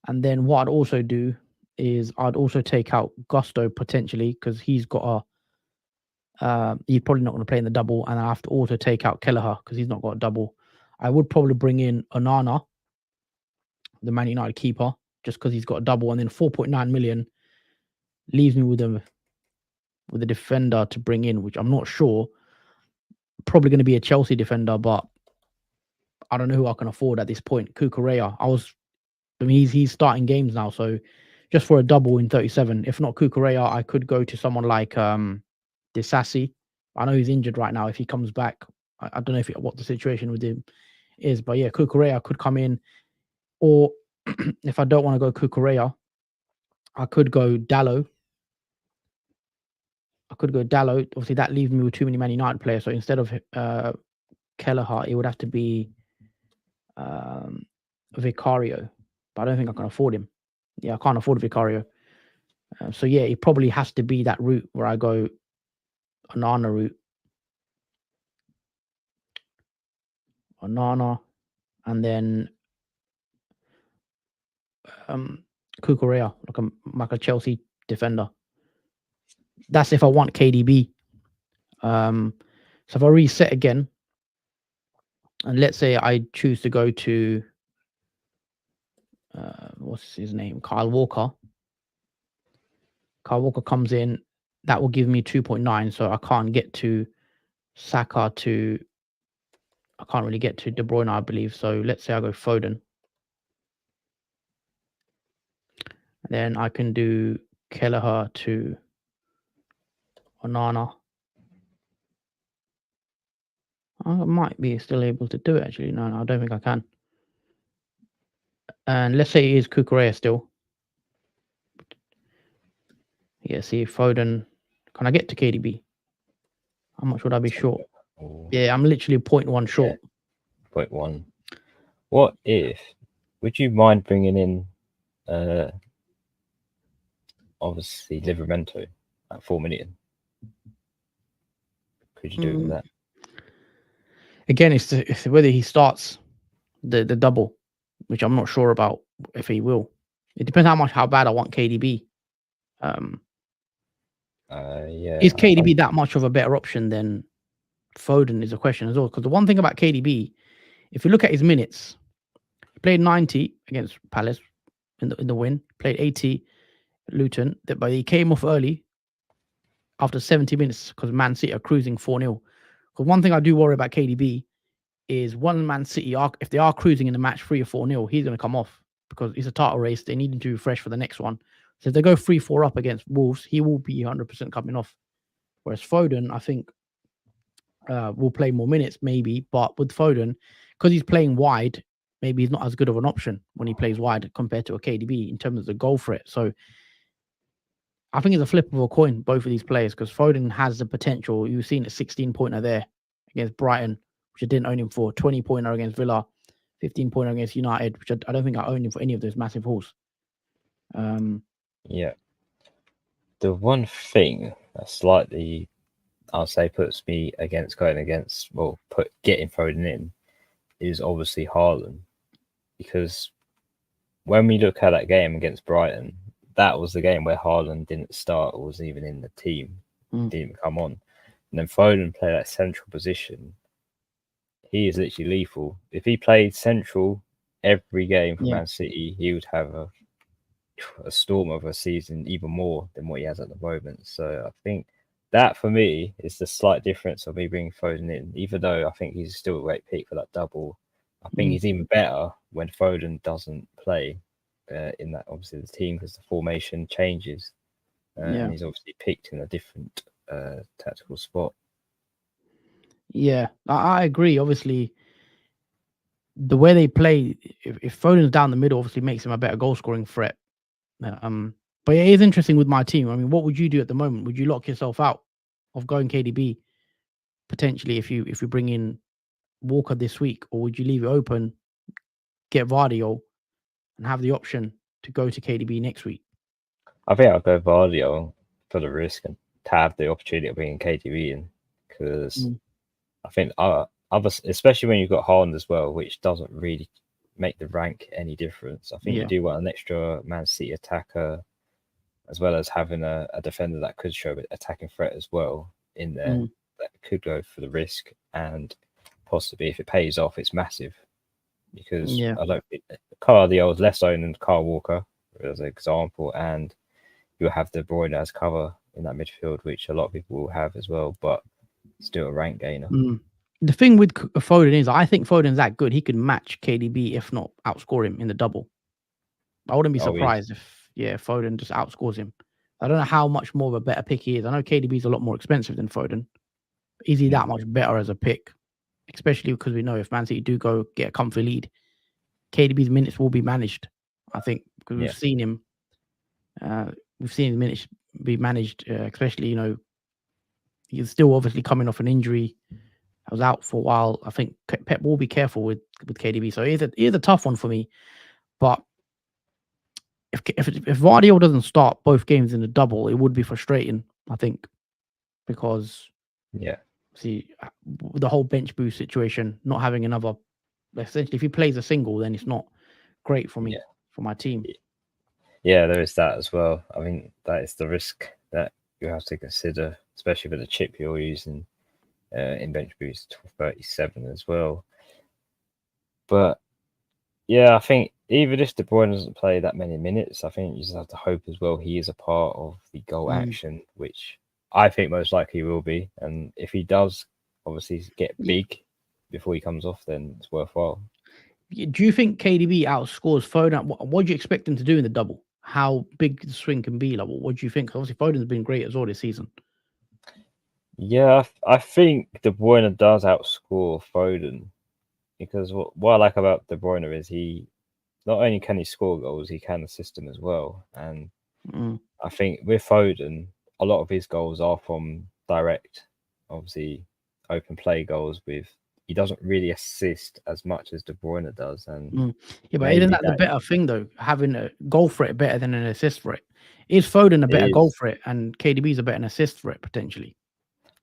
And then what I'd also do is I'd also take out Gusto potentially because he's got he's probably not going to play in the double, and I have to also take out Kelleher because he's not got a double. I would probably bring in Onana, the Man United keeper, just because he's got a double, and then 4.9 million leaves me with a defender to bring in, which I'm not sure. Probably going to be a Chelsea defender, but I don't know who I can afford at this point. Cucurella. He's starting games now, so just for a double in 37. If not Cucurella, I could go to someone like Disasi. I know he's injured right now. If he comes back, I don't know what the situation with him is, but yeah, Cucurella could come in. Or if I don't want to go Cucurella, I could go Dallo. Obviously, that leaves me with too many Man United players. So instead of Kelleher, it would have to be Vicario. But I don't think I can afford him. Yeah, I can't afford Vicario. So yeah, it probably has to be that route where I go Onana route. Onana, and then Cucurella, like a Chelsea defender. That's if I want KDB. So if I reset again, and let's say I choose to go to what's his name, Kyle Walker. Kyle Walker comes in. That will give me 2.9. So I can't get to Saka to. I can't really get to De Bruyne, I believe. So let's say I go Foden. Then I can do Kelleher to Onana. I might be still able to do it, actually. No, I don't think I can. And let's say it is Kukurea still. Yeah, see, Foden. Can I get to KDB? How much would I be short? Yeah, I'm literally 0.1 short. 0.1. What if, would you mind bringing in, obviously, Livramento at 4 million? Could you do that? Again, it's whether he starts the double, which I'm not sure about if he will. It depends how bad I want KDB. Yeah. Is KDB that much of a better option than Foden is a question as well? Because the one thing about KDB, if you look at his minutes, he played 90 against Palace in the win, played 80 at Luton, but he came off early after 70 minutes because Man City are cruising 4-0. Because one thing I do worry about KDB is one Man City, if they are cruising in the match 3 or 4-0, he's going to come off because it's a title race. They need him to refresh for the next one. So if they go 3-4 up against Wolves, he will be 100% coming off. Whereas Foden, I think, will play more minutes maybe, but with Foden, because he's playing wide, maybe he's not as good of an option when he plays wide compared to a KDB in terms of the goal threat. So I think it's a flip of a coin, both of these players, because Foden has the potential. You've seen a 16-pointer there against Brighton, which I didn't own him for, 20-pointer against Villa, 15-pointer against United, which I don't think I owned him for any of those massive hauls. Yeah. The one thing that slightly, I'll say, puts me against getting Foden in is obviously Haaland, because when we look at that game against Brighton, that was the game where Haaland didn't start or wasn't even in the team, didn't come on. And then Foden played that central position. He is literally lethal. If he played central every game for Man City, he would have a storm of a season, even more than what he has at the moment. So I think that for me is the slight difference of me bringing Foden in, even though I think he's still a great pick for that double. I think he's even better when Foden doesn't play in that, obviously, the team, because the formation changes and he's obviously picked in a different tactical spot. Yeah, I agree. Obviously, the way they play, if Foden's down the middle, obviously makes him a better goal scoring threat. But it is interesting with my team. I mean, what would you do at the moment? Would you lock yourself out of going KDB potentially if you bring in Walker this week, or would you leave it open, get Vardy, and have the option to go to KDB next week? I think I'll go Vardy for the risk and to have the opportunity of bringing KDB in, because I think especially when you've got Haaland as well, which doesn't really make the rank any difference. I think you do want an extra Man City attacker, as well as having a defender that could show attacking threat as well in there, that could go for the risk, and possibly if it pays off, it's massive. Because I don't think Cardiol's less owned than Kyle Walker, as an example, and you'll have De Bruyne as cover in that midfield, which a lot of people will have as well, but still a rank gainer. The thing with Foden is, I think Foden's that good. He could match KDB, if not outscore him in the double. I wouldn't be surprised if Foden just outscores him. I don't know how much more of a better pick he is. I know KDB's a lot more expensive than Foden. Is he that much better as a pick? Especially because we know if Man City do go get a comfy lead, KDB's minutes will be managed. I think because we've seen him. We've seen his minutes be managed, especially, he's still obviously coming off an injury. I was out for a while. I think Pep will be careful with KDB. So it is a tough one for me. But if Vardy doesn't start both games in the double, it would be frustrating, I think, because see the whole bench boost situation, not having another. Essentially, if he plays a single, then it's not great for me, for my team. Yeah, there is that as well. I mean, that is the risk that you have to consider, especially for the chip you're using in bench boost 37 as well. But yeah, I think even if De Bruyne doesn't play that many minutes, I think you just have to hope as well he is a part of the goal action, which I think most likely he will be. And if he does, obviously get big before he comes off, then it's worthwhile. Do you think KDB outscores Foden? What do you expect him to do in the double? How big the swing can be? Like, what do you think? Obviously, Foden's been great as well this season. Yeah, I think De Bruyne does outscore Foden because what I like about De Bruyne is he not only can he score goals, he can assist them as well. And I think with Foden, a lot of his goals are from direct, obviously open play goals. He doesn't really assist as much as De Bruyne does, and yeah, but isn't that the better thing though? Having a goal for it better than an assist for it. Is Foden a better goal for it, and KDB's a better assist for it potentially?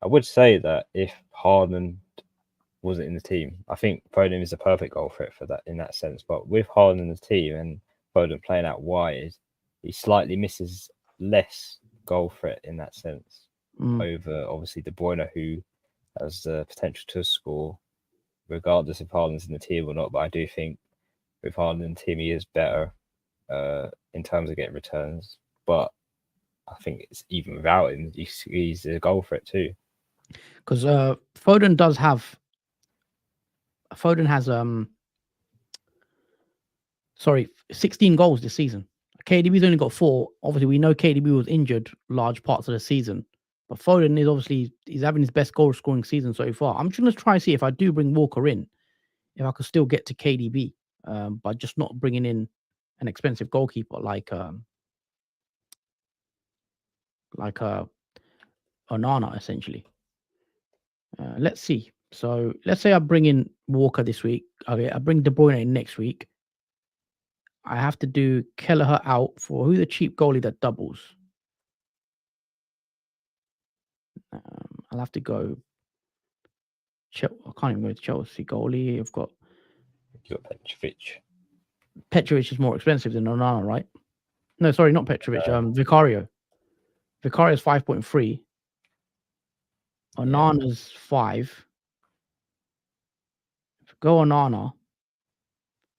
I would say that if Haaland wasn't in the team, I think Foden is a perfect goal threat for that in that sense. But with Haaland in the team and Foden playing out wide, he slightly misses less goal threat in that sense over obviously De Bruyne, who has the potential to score regardless if Haaland's in the team or not. But I do think with Haaland in the team, he is better in terms of getting returns. But I think it's even without him, he's a goal threat too. Because Foden has 16 goals this season. KDB's only got 4. Obviously, we know KDB was injured large parts of the season, but Foden is he's having his best goal scoring season so far. I'm just going to try and see if I do bring Walker in, if I could still get to KDB, by just not bringing in an expensive goalkeeper like Onana essentially. Let's see. So let's say I bring in Walker this week. Okay, I bring De Bruyne in next week. I have to do Kelleher out for who's the cheap goalie that doubles. I'll have to go. I can't even go to Chelsea goalie. I've got Petrovic. Petrovic is more expensive than Onana, right? No, sorry, not Petrovic. Vicario. Vicario is 5.3. Onana's 5. If I go Onana,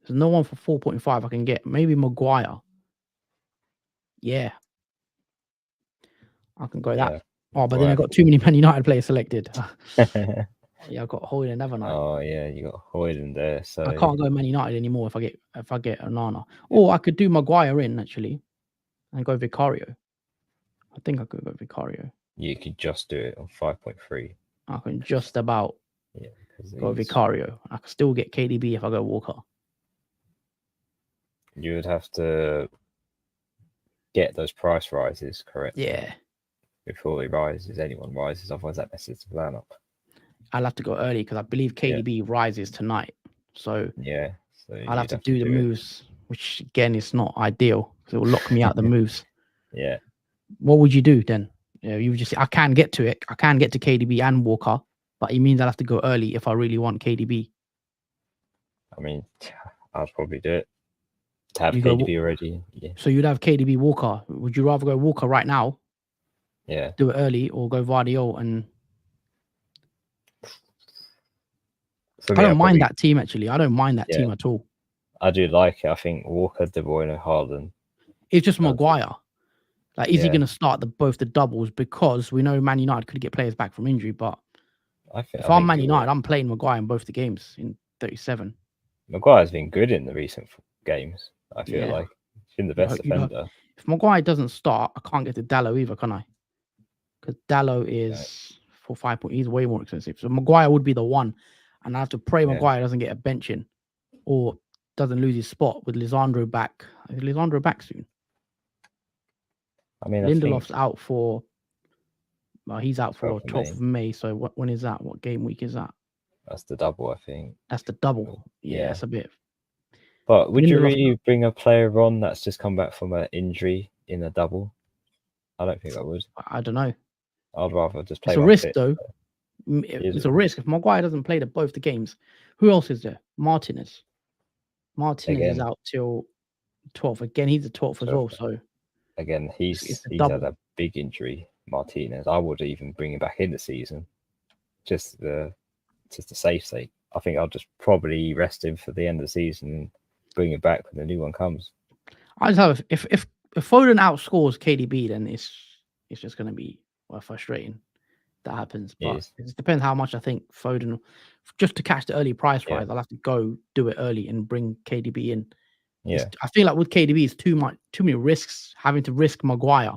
there's no one for 4.5 I can get. Maybe Maguire. Yeah. I can go that. Oh, but then I got too many Man United players selected. Yeah, I got Hoyland, haven't I? Oh yeah, you got Hoyland there. So I can't go Man United anymore if I get Onana. Or I could do Maguire in actually and go Vicario. I think I could go Vicario. You could just do it on 5.3. I can just about go Vicario. I can still get KDB if I go Walker. You would have to get those price rises correct. Yeah. Before he rises, anyone rises, otherwise that messes the plan up. I'll have to go early because I believe KDB rises tonight. So yeah, so I'll have to do the moves, which again is not ideal because it will lock me out the moves. Yeah. What would you do then? You just I can get to it. I can get to KDB and Walker, but it means I'll have to go early if I really want KDB. I mean, I'd probably do it. To have KDB already. Yeah. So you'd have KDB Walker. Would you rather go Walker right now? Yeah. Do it early or go Vardiol and I don't mind that team actually. I don't mind that team at all. I do like it. I think Walker, De Bruyne, Haaland. It's just Maguire. Like, is he going to start both the doubles? Because we know Man United could get players back from injury, but if I'm Man United, I'm playing Maguire in both the games in 37. Maguire's been good in the recent games. I feel like he's been the best defender. If Maguire doesn't start, I can't get to Dallo either, can I? Because Dallo is for 5 points. He's way more expensive. So Maguire would be the one. And I have to pray Maguire doesn't get a bench in or doesn't lose his spot with Lisandro back. Is Lisandro back soon? I mean, Lindelof's out for. Well, he's out for 12th of May. So when is that? What game week is that? That's the double, I think. That's the double. Yeah, that's a bit. But would you really bring a player on that's just come back from an injury in a double? I don't think I would. I don't know. I'd rather just play. It's a risk, though. It's a risk. If Maguire doesn't play both the games, who else is there? Martinez. Martinez is out till 12th. Again, he's the 12th as well. So again, he's had a big injury. Martinez. I would even bring him back in the season, just the safe sake. I think I'll just probably rest him for the end of the season and bring him back when the new one comes. I just have if Foden outscores KDB, then it's just going to be frustrating. That happens, but it depends how much I think Foden, just to catch the early price rise, I'll have to go do it early and bring KDB in. I feel like with KDB, it's too many risks, having to risk Maguire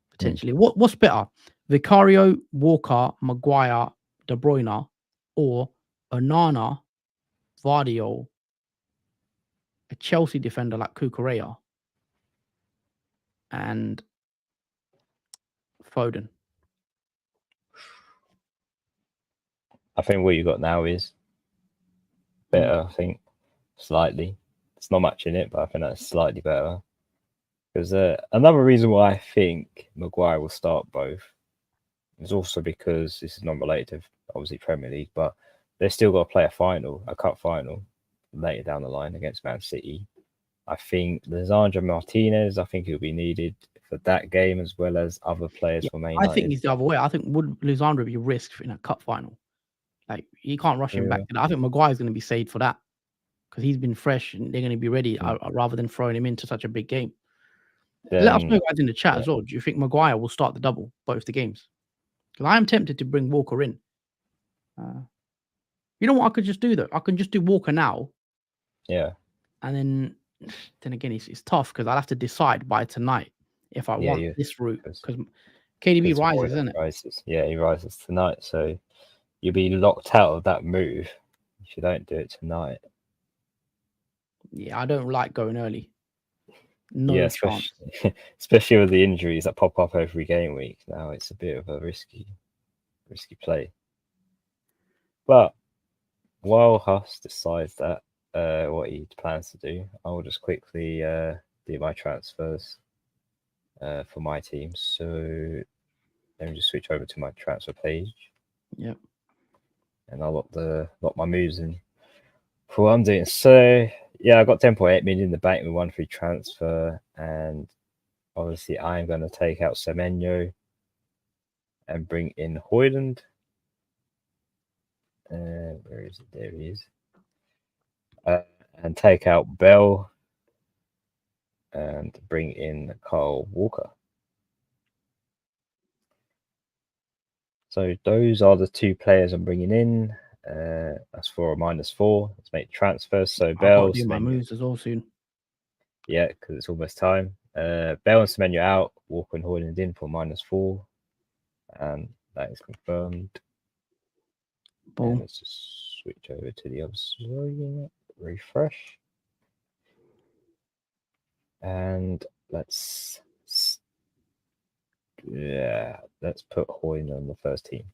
potentially. What's better, Vicario, Walker, Maguire, De Bruyne, or Onana, Vardy, a Chelsea defender like Cucurella, and Foden? I think what you got now is better. I think slightly. It's not much in it, but I think that's slightly better. Because another reason why I think Maguire will start both is also because this is not related to obviously Premier League, but they've still got to play a cup final later down the line against Man City. I think Lisandro Martinez, I think he'll be needed for that game as well as other players for Man United. I think he's the other way. I think would Lisandro be risked in a cup final? Like, you can't rush him back. And I think Maguire's going to be saved for that because he's been fresh and they're going to be ready rather than throwing him into such a big game. Let us know guys in the chat as well. Do you think Maguire will start the double both the games? Because I am tempted to bring Walker in. You know what I could just do though? I can just do Walker now. Yeah. And then again, it's tough because I'll have to decide by tonight if I want this route because KDB rises, isn't it? Rises. Yeah, he rises tonight. So you'll be locked out of that move if you don't do it tonight. Yeah, I don't like going early. No chance. Especially with the injuries that pop up every game week. Now it's a bit of a risky play. But while Huss decides that what he plans to do, I will just quickly do my transfers for my team. So let me just switch over to my transfer page. Yep. And I'll lock my moves in for what I'm doing. So yeah, I got 10.8 million in the bank with one free transfer, and obviously I'm going to take out Semenyo and bring in Højlund. Where is it? There he is. And take out Bell and bring in Kyle Walker. So those are the two players I'm bringing in. That's for a -4. Let's make transfers. So Bell, do my moves as well soon. Yeah, because it's almost time. Bell and Semenyo out. Walker and Højlund in for -4, and that is confirmed. Boom. And let's just switch over to the other unit. Refresh. And let's put Højlund on the first team.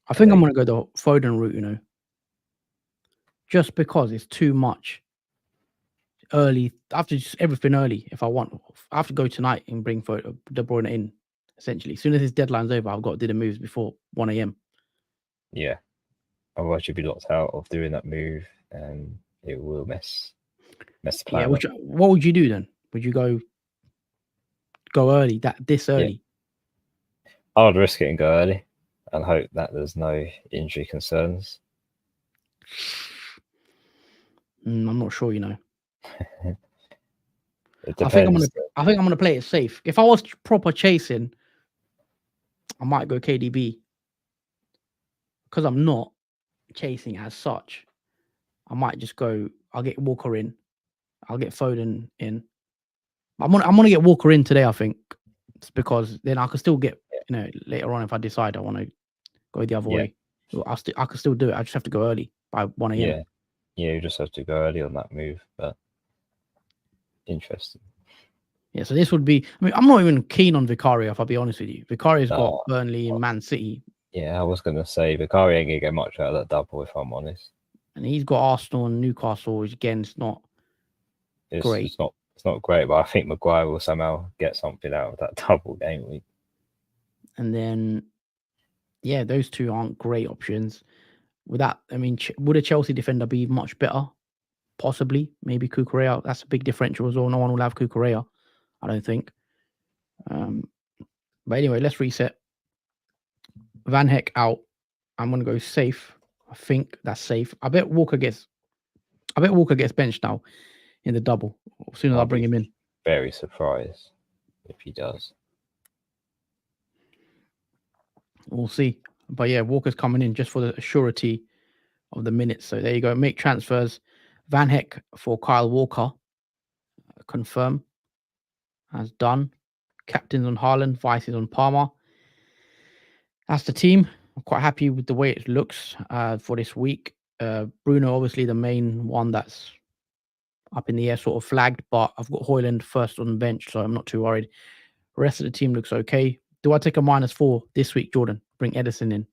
I think I'm going to go the Foden route, just because it's too much early. I have to just everything early if I want. I have to go tonight and bring De Bruyne in, essentially. As soon as his deadline's over, I've got to do the moves before 1 a.m. Yeah. Otherwise, you'd be locked out of doing that move, and it will mess the plan up. What would you do then? Would you go early, this early? Yeah. I would risk it and go early and hope that there's no injury concerns. I'm not sure, It depends. I think I'm gonna play it safe. If I was proper chasing, I might go KDB. Because I'm not chasing as such, I might just go. I'll get Walker in. I'll get Foden in. I'm gonna get Walker in today. I think it's because then I can still get later on if I decide I want to go the other way. I can still do it. I just have to go early by 1 a.m. Yeah, you just have to go early on that move. But interesting. Yeah, so this would be. I mean, I'm not even keen on Vicario, if I'll be honest with you. Vicario's got Burnley and Man City. Yeah, I was going to say Vicario ain't going to get much out of that double, if I'm honest. And he's got Arsenal and Newcastle, which again, it's not great. It's not great, but I think Maguire will somehow get something out of that double game week. And then, those two aren't great options. With that, I mean, would a Chelsea defender be much better? Possibly. Maybe Cucurella. That's a big differential as well. No one will have Cucurella, I don't think. But anyway, let's reset. Van Heck out. I'm gonna go safe. I think that's safe. I bet Walker gets benched now in the double as soon as I I'll bring be him in. very surprised if he does. We'll see. But yeah, Walker's coming in just for the surety of the minutes. So there you go. Make transfers. Van Heck for Kyle Walker. Confirm. As done. Captains on Haaland, vices on Palmer. That's the team. I'm quite happy with the way it looks for this week. Bruno, obviously, the main one that's up in the air, sort of flagged, but I've got Hoyland first on the bench, so I'm not too worried. The rest of the team looks okay. Do I take a -4 this week, Jordan? Bring Edison in.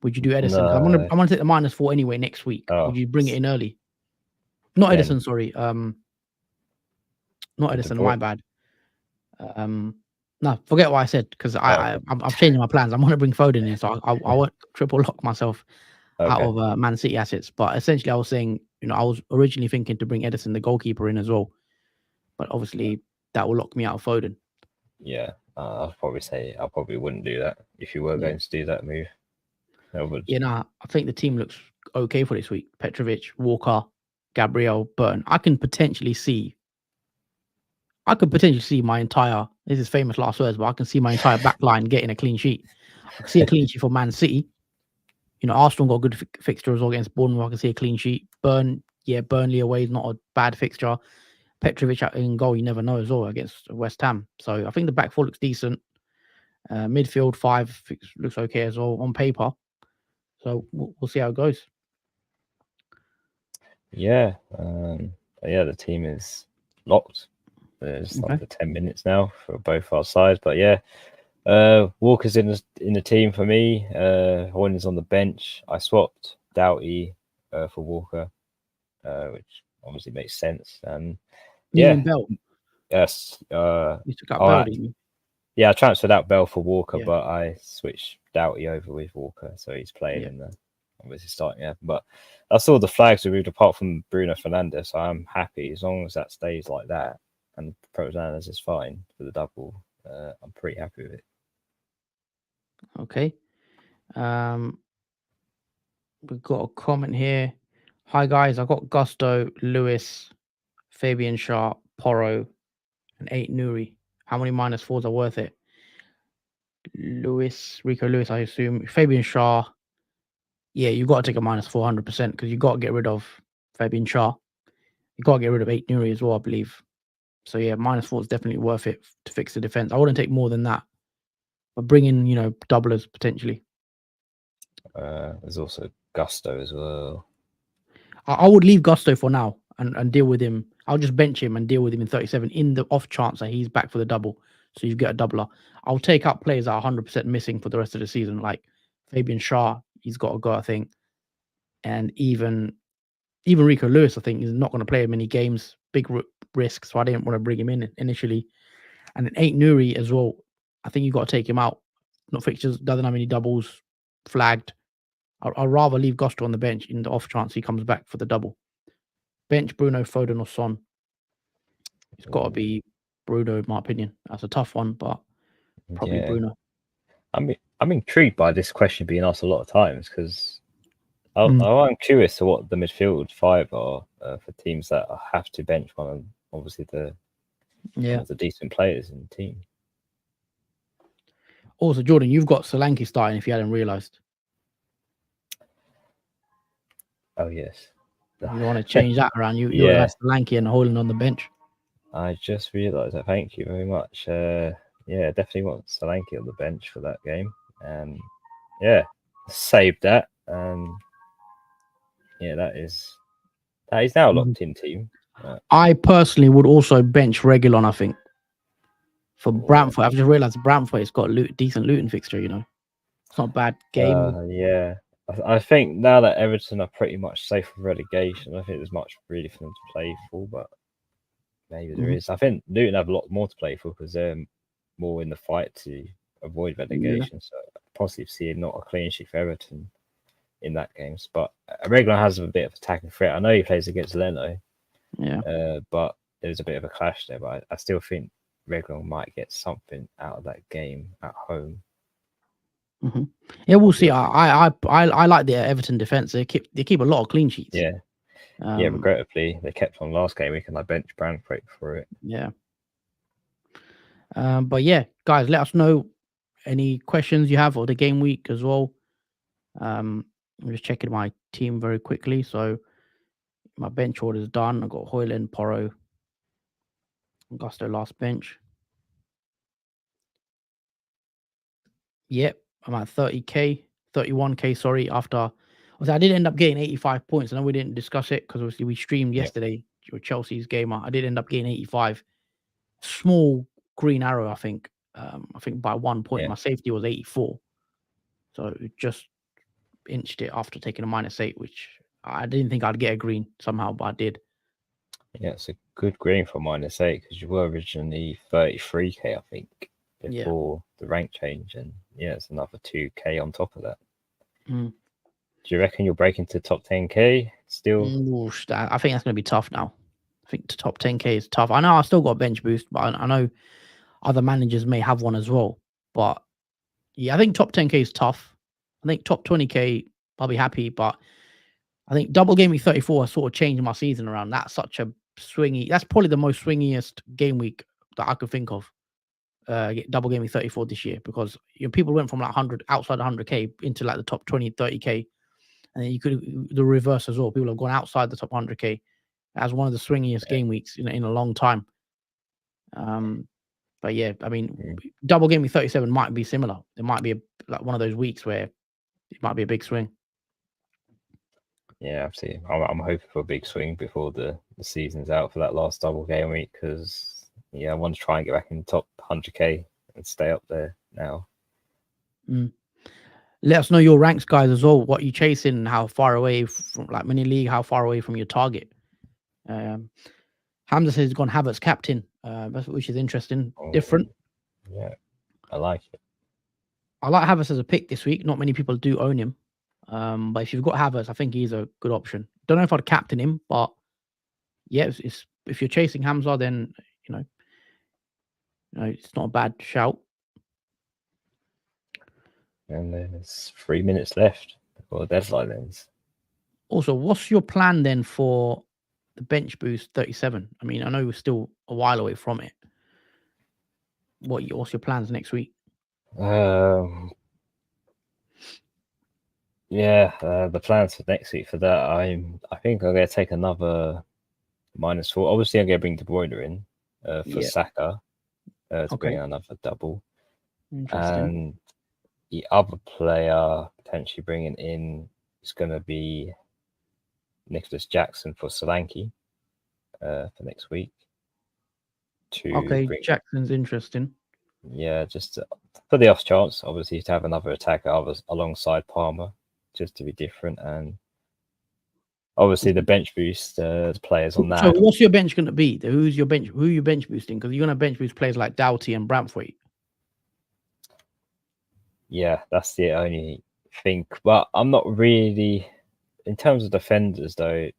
Would you do Edison? 'Cause No. I'm gonna take the -4 anyway next week. Oh, Would you bring it in early? Not then Edison, sorry. Not De Edison. Bruyne. My bad. No, forget what I said because I'm changing my plans. I'm gonna bring Foden in, so I won't triple lock myself out Okay. of Man City assets. But essentially, I was saying, I was originally thinking to bring Edison, the goalkeeper, in as well. But obviously, that will lock me out of Foden. Yeah. I'll probably say I probably wouldn't do that if you were Yeah. going to do that move. I would. Yeah, nah, I think the team looks okay for this week. Petrovic, Walker, Gabriel, Burton. I could potentially see my entire, this is famous last words, but I can see my entire back line getting a clean sheet. I can see a clean sheet for Man City. Arsenal got a good fixture as well against Bournemouth. I can see a clean sheet. Burnley away is not a bad fixture. Petrovic in goal, you never know as well against West Ham. So I think the back four looks decent. Midfield 5 looks okay as well on paper. So we'll see how it goes. Yeah. Yeah, the team is locked. There's Okay. under 10 minutes now for both our sides. But yeah, Walker's in the team for me. Hoyland's on the bench. I swapped Doughty for Walker, which obviously makes sense. And You yeah, mean Bell? yes. You took out Bell, didn't you? Yeah, I transferred out Bell for Walker, Yeah. but I switched Doughty over with Walker, so he's playing Yeah. in the obviously starting. Yeah, but I saw the flags removed apart from Bruno Fernandes, so I'm happy as long as that stays like that and Fernandes is fine for the double. I'm pretty happy with it. Okay. We've got a comment here. Hi guys, I got Gusto, Lewis, Fabian Sharp, Porro, and 8 Nuri. How many -4s are worth it? Rico Lewis, I assume. Fabian Shaw. Yeah, you got to take a -400% because you got to get rid of Fabian Shaw. You got to get rid of 8 Nuri as well, I believe. So yeah, -4 is definitely worth it to fix the defense. I wouldn't take more than that, but bring in doublers potentially. There's also Gusto as well. I would leave Gusto for now and deal with him. I'll just bench him and deal with him in 37 in the off chance that he's back for the double. So you get a doubler. I'll take up players that are 100% missing for the rest of the season, like Fabian Shaw. He's got to go, I think. And even Rico Lewis, I think, is not going to play many games. Big risk. So I didn't want to bring him in initially. And then 8 Nuri as well. I think you got to take him out. Not fixtures, doesn't have any doubles, flagged. I'd rather leave Gusto on the bench in the off chance he comes back for the double. Bench Bruno, Foden, or Son. It's got to be Bruno, in my opinion. That's a tough one, but probably Bruno. I'm intrigued by this question being asked a lot of times because I'm curious to what the midfield 5 are for teams that have to bench one of obviously one of the decent players in the team. Also, Jordan, you've got Solanke starting if you hadn't realised. Oh, yes. You want to change that around. You would have Solanke and Haaland on the bench. I just realised that. Thank you very much. Yeah, definitely want Solanke on the bench for that game. And yeah, saved that. Yeah, that is now a locked-in team. I personally would also bench Reguilon, I think. For Brentford, I've just realised Brentford has got decent Luton fixture, It's not a bad game. Yeah. I think now that Everton are pretty much safe from relegation, I think there's much really for them to play for, but maybe there is. I think Luton have a lot more to play for because they're more in the fight to avoid relegation. So possibly seeing not a clean sheet for Everton in that games. But Reguilon has a bit of attacking threat. I know he plays against Leno, but there's a bit of a clash there. But I still think Reguilon might get something out of that game at home. Mm-hmm. Yeah, we'll see. I like the Everton defense. They keep a lot of clean sheets. Yeah, regrettably they kept on last game week, and I benched Brandford for it. Yeah. But yeah, guys, let us know any questions you have for the game week as well. I'm just checking my team very quickly. So my bench order is done. I got Hoyland, Porro, Gusto last bench. Yep, I'm at 30k, 31k. Sorry, after I did end up getting 85 points. I know we didn't discuss it because obviously we streamed yesterday with Chelsea's game. I did end up getting 85. Small green arrow, I think. I think by 1 point, my safety was 84. So it just inched it after taking a -8, which I didn't think I'd get a green somehow, but I did. Yeah, it's a good green for -8 because you were originally 33k, I think, before the rank change, and it's another 2k on top of that. Mm. Do you reckon you'll break into top 10k still? I think that's going to be tough now. I think the top 10k is tough. I know I still got bench boost, but I know other managers may have one as well. But yeah, I think top 10k is tough. I think top 20k, I'll be happy. But I think double game week 34 has sort of changed my season around. That's such a swingy. That's probably the most swingiest game week that I could think of. Double game week 34 this year, because people went from like 100 outside 100k into like the top 20, 30k. And then you could the reverse as well. People have gone outside the top 100k as one of the swingiest game weeks in a long time. But yeah, I mean, double game week 37 might be similar. It might be like one of those weeks where it might be a big swing. Yeah, absolutely. I'm hoping for a big swing before the season's out for that last double game week, because I want to try and get back in the top 100k and stay up there now. Let us know your ranks, guys, as well. What you chasing? How far away from like mini league? How far away from your target? Hamza says he's gone Havertz captain, which is interesting, different. Yeah, I like it. I like Havertz as a pick this week. Not many people do own him, but if you've got Havertz, I think he's a good option. Don't know if I'd captain him, but yeah, if you're chasing Hamza, then it's not a bad shout. And there's 3 minutes left before the deadline ends. Also, what's your plan then for the bench boost 37? I mean, I know we're still a while away from it. What's your plans next week? The plans for next week for that, I think I'm going to take another -4. Obviously, I'm going to bring De Bruyne in for Saka to bring another double. Interesting. And the other player potentially bringing in is going to be Nicholas Jackson for Solanke for next week. Jackson's interesting. Yeah, just for the off chance, obviously, to have another attacker alongside Palmer, just to be different. And obviously, the bench boost, the players on that. So, what's your bench going to be? Who are you bench boosting? Because you're going to bench boost players like Doughty and Brantford. Yeah, that's the only thing. But I'm not really, in terms of defenders, though,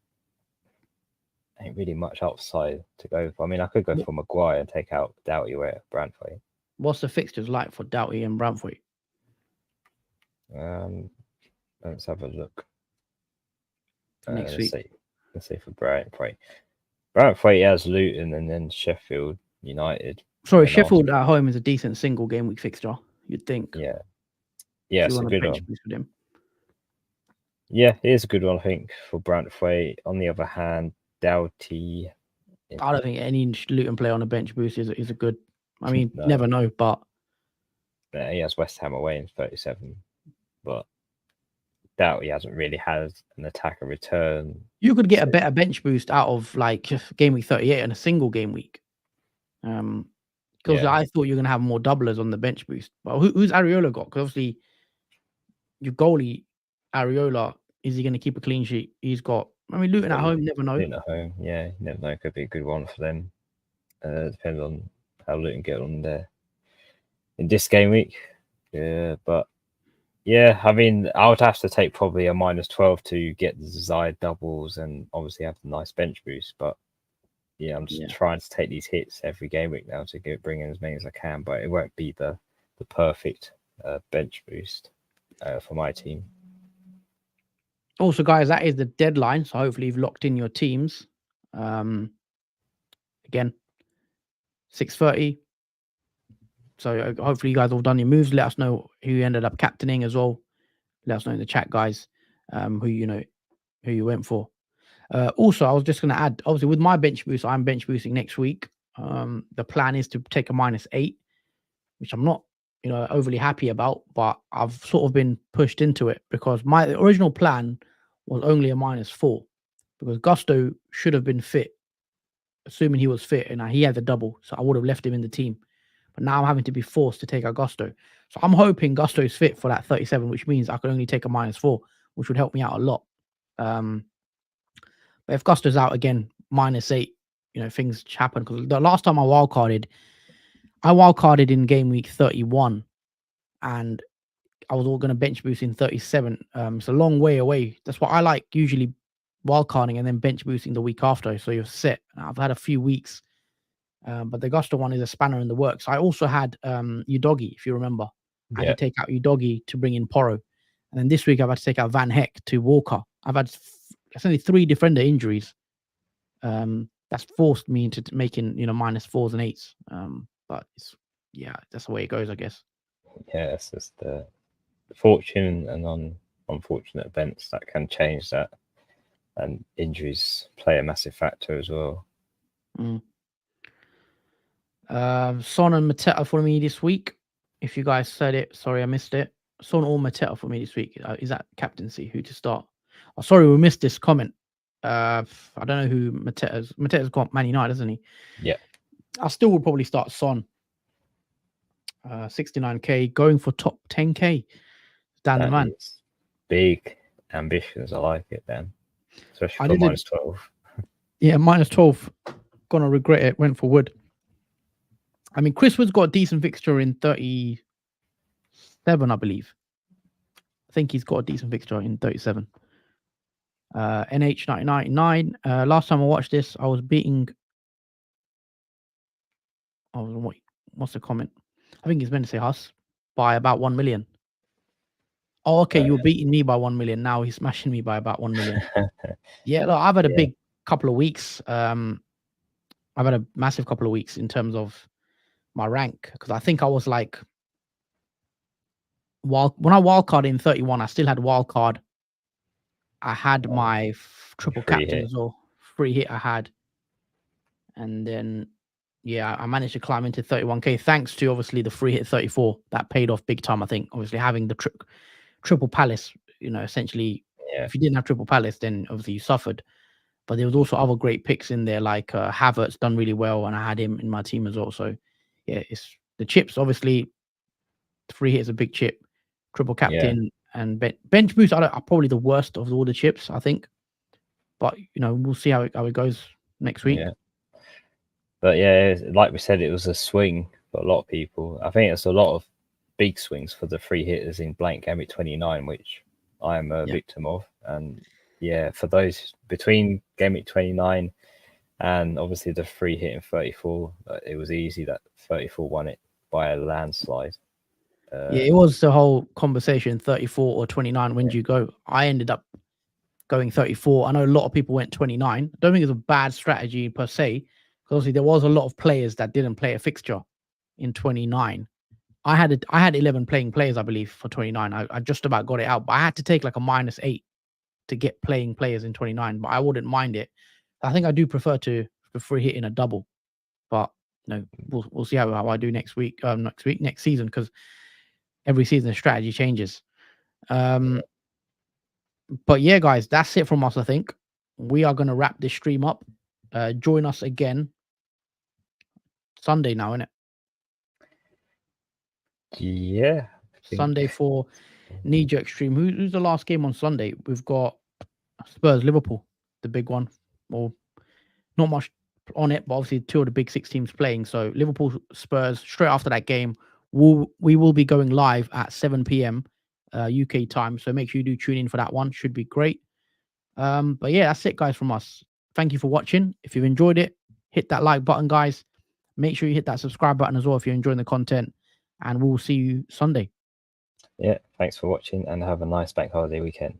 ain't really much upside to go for. I mean, I could go for Maguire and take out Doughty at Brantford. What's the fixtures like for Doughty and Brantford? Let's have a look. Next week. Let's see for Brantford. Brantford has Luton and then Sheffield United. Sorry, Sheffield at home is a decent single game week fixture, you'd think. Yeah, it's a good one. With him. Yeah, it is a good one, I think, for Brantford. On the other hand, Doughty. I don't think any Luton player on a bench boost is a good. I mean, never know, but he has West Ham away in 37, but Doughty hasn't really had an attacker return. You could get a better bench boost out of like game week 38 and a single game week. Because I thought you're going to have more doublers on the bench boost. But who's Areola got? Because obviously, your goalie, Areola, is he going to keep a clean sheet? He's got, I mean, Luton at home, you never know. Luton at home, you never know. Could be a good one for them. Depends on how Luton get on there in this game week. Yeah, but I mean, I would have to take probably a -12 to get the desired doubles and obviously have the nice bench boost. But yeah, I'm just trying to take these hits every game week now to bring in as many as I can, but it won't be the perfect bench boost for my team. Also, guys, that is the deadline. So hopefully you've locked in your teams. Again, 6:30. So hopefully you guys have all done your moves. Let us know who you ended up captaining as well. Let us know in the chat, guys, who you went for. Also, I was just going to add, obviously, with my bench boost, I'm bench boosting next week. The plan is to take a -8, which I'm not, overly happy about, but I've sort of been pushed into it because my original plan was only a -4 because Gusto should have been fit, assuming he was fit, and he had the double, so I would have left him in the team. But now I'm having to be forced to take a Gusto. So I'm hoping Gusto is fit for that 37, which means I can only take a -4, which would help me out a lot. But if Gusto's out again, -8, things happen. Because the last time I wildcarded in game week 31, and I was all going to bench boost in 37. It's a long way away. That's why I like usually wildcarding and then bench boosting the week after, so you're set. I've had a few weeks, but the Gusto one is a spanner in the works. I also had Udogi, if you remember. I had to take out Udogi to bring in Porro, and then this week I've had to take out Van Heck to Walker. I've had only 3 defender injuries. That's forced me into making -4s and 8s. But that's the way it goes, I guess. Yeah, it's just the fortune and unfortunate events that can change that, and injuries play a massive factor as well. Son and Mateta for me this week. If you guys said it, sorry I missed it. Son or Mateta for me this week. Is that captaincy? Who to start? Oh, sorry, we missed this comment. I don't know who Mateta's. Mateta's got Man United, hasn't he? Yeah. I still would probably start Son. 69k, going for top 10k. Dan the man. Big ambitions. I like it, Dan. Especially for -12. Yeah, -12. Gonna regret it. Went for Wood. I mean, Chris Wood's got a decent fixture in 37, I believe. I think he's got a decent fixture in 37. NH1999. Last time I watched this, I was beating. What's the comment? I think he's meant to say us by about 1 million. Oh, okay. You were beating me by 1 million. Now he's smashing me by about 1 million. Yeah, look, I've had a big couple of weeks. I've had a massive couple of weeks in terms of my rank, because I think I was like, when I wildcard in 31, I still had wildcard. I had my triple captain as well, free hit I had, and then I managed to climb into 31k thanks to obviously the free hit 34 that paid off big time. I think obviously having the triple palace, essentially, if you didn't have triple palace, then obviously you suffered. But there was also other great picks in there, like Havertz done really well, and I had him in my team as well. So it's the chips. Obviously, free hit is a big chip. Triple captain and bench boost are probably the worst of all the chips, I think. But we'll see how it goes next week. Yeah. But like we said, it was a swing for a lot of people. I think it's a lot of big swings for the free hitters in blank Gameweek 29, which I am a victim of. And for those between Gameweek 29 and obviously the free hit in 34, it was easy that 34 won it by a landslide. It was the whole conversation, 34 or 29. When do you go? I ended up going 34. I know a lot of people went 29. I don't think it's a bad strategy per se, because obviously there was a lot of players that didn't play a fixture in 29. I had 11 playing players, I believe, for 29. I just about got it out, but I had to take like a -8 to get playing players in 29. But I wouldn't mind it. I think I do prefer to free hit in a double, but we'll see how I do next season, because every season the strategy changes. But yeah, guys, that's it from us. I think we are going to wrap this stream up. Join us again Sunday now, innit? Yeah. Sunday for knee jerk stream. Who's the last game on Sunday? We've got Spurs, Liverpool, the big one. Well, not much on it, but obviously 2 of the big 6 teams playing. So Liverpool, Spurs. Straight after that game, we will be going live at 7 p.m. UK time. So make sure you do tune in for that one. Should be great. But yeah, that's it, guys, from us. Thank you for watching. If you've enjoyed it, hit that like button, guys. Make sure you hit that subscribe button as well if you're enjoying the content. And we'll see you Sunday. Yeah, thanks for watching and have a nice bank holiday weekend.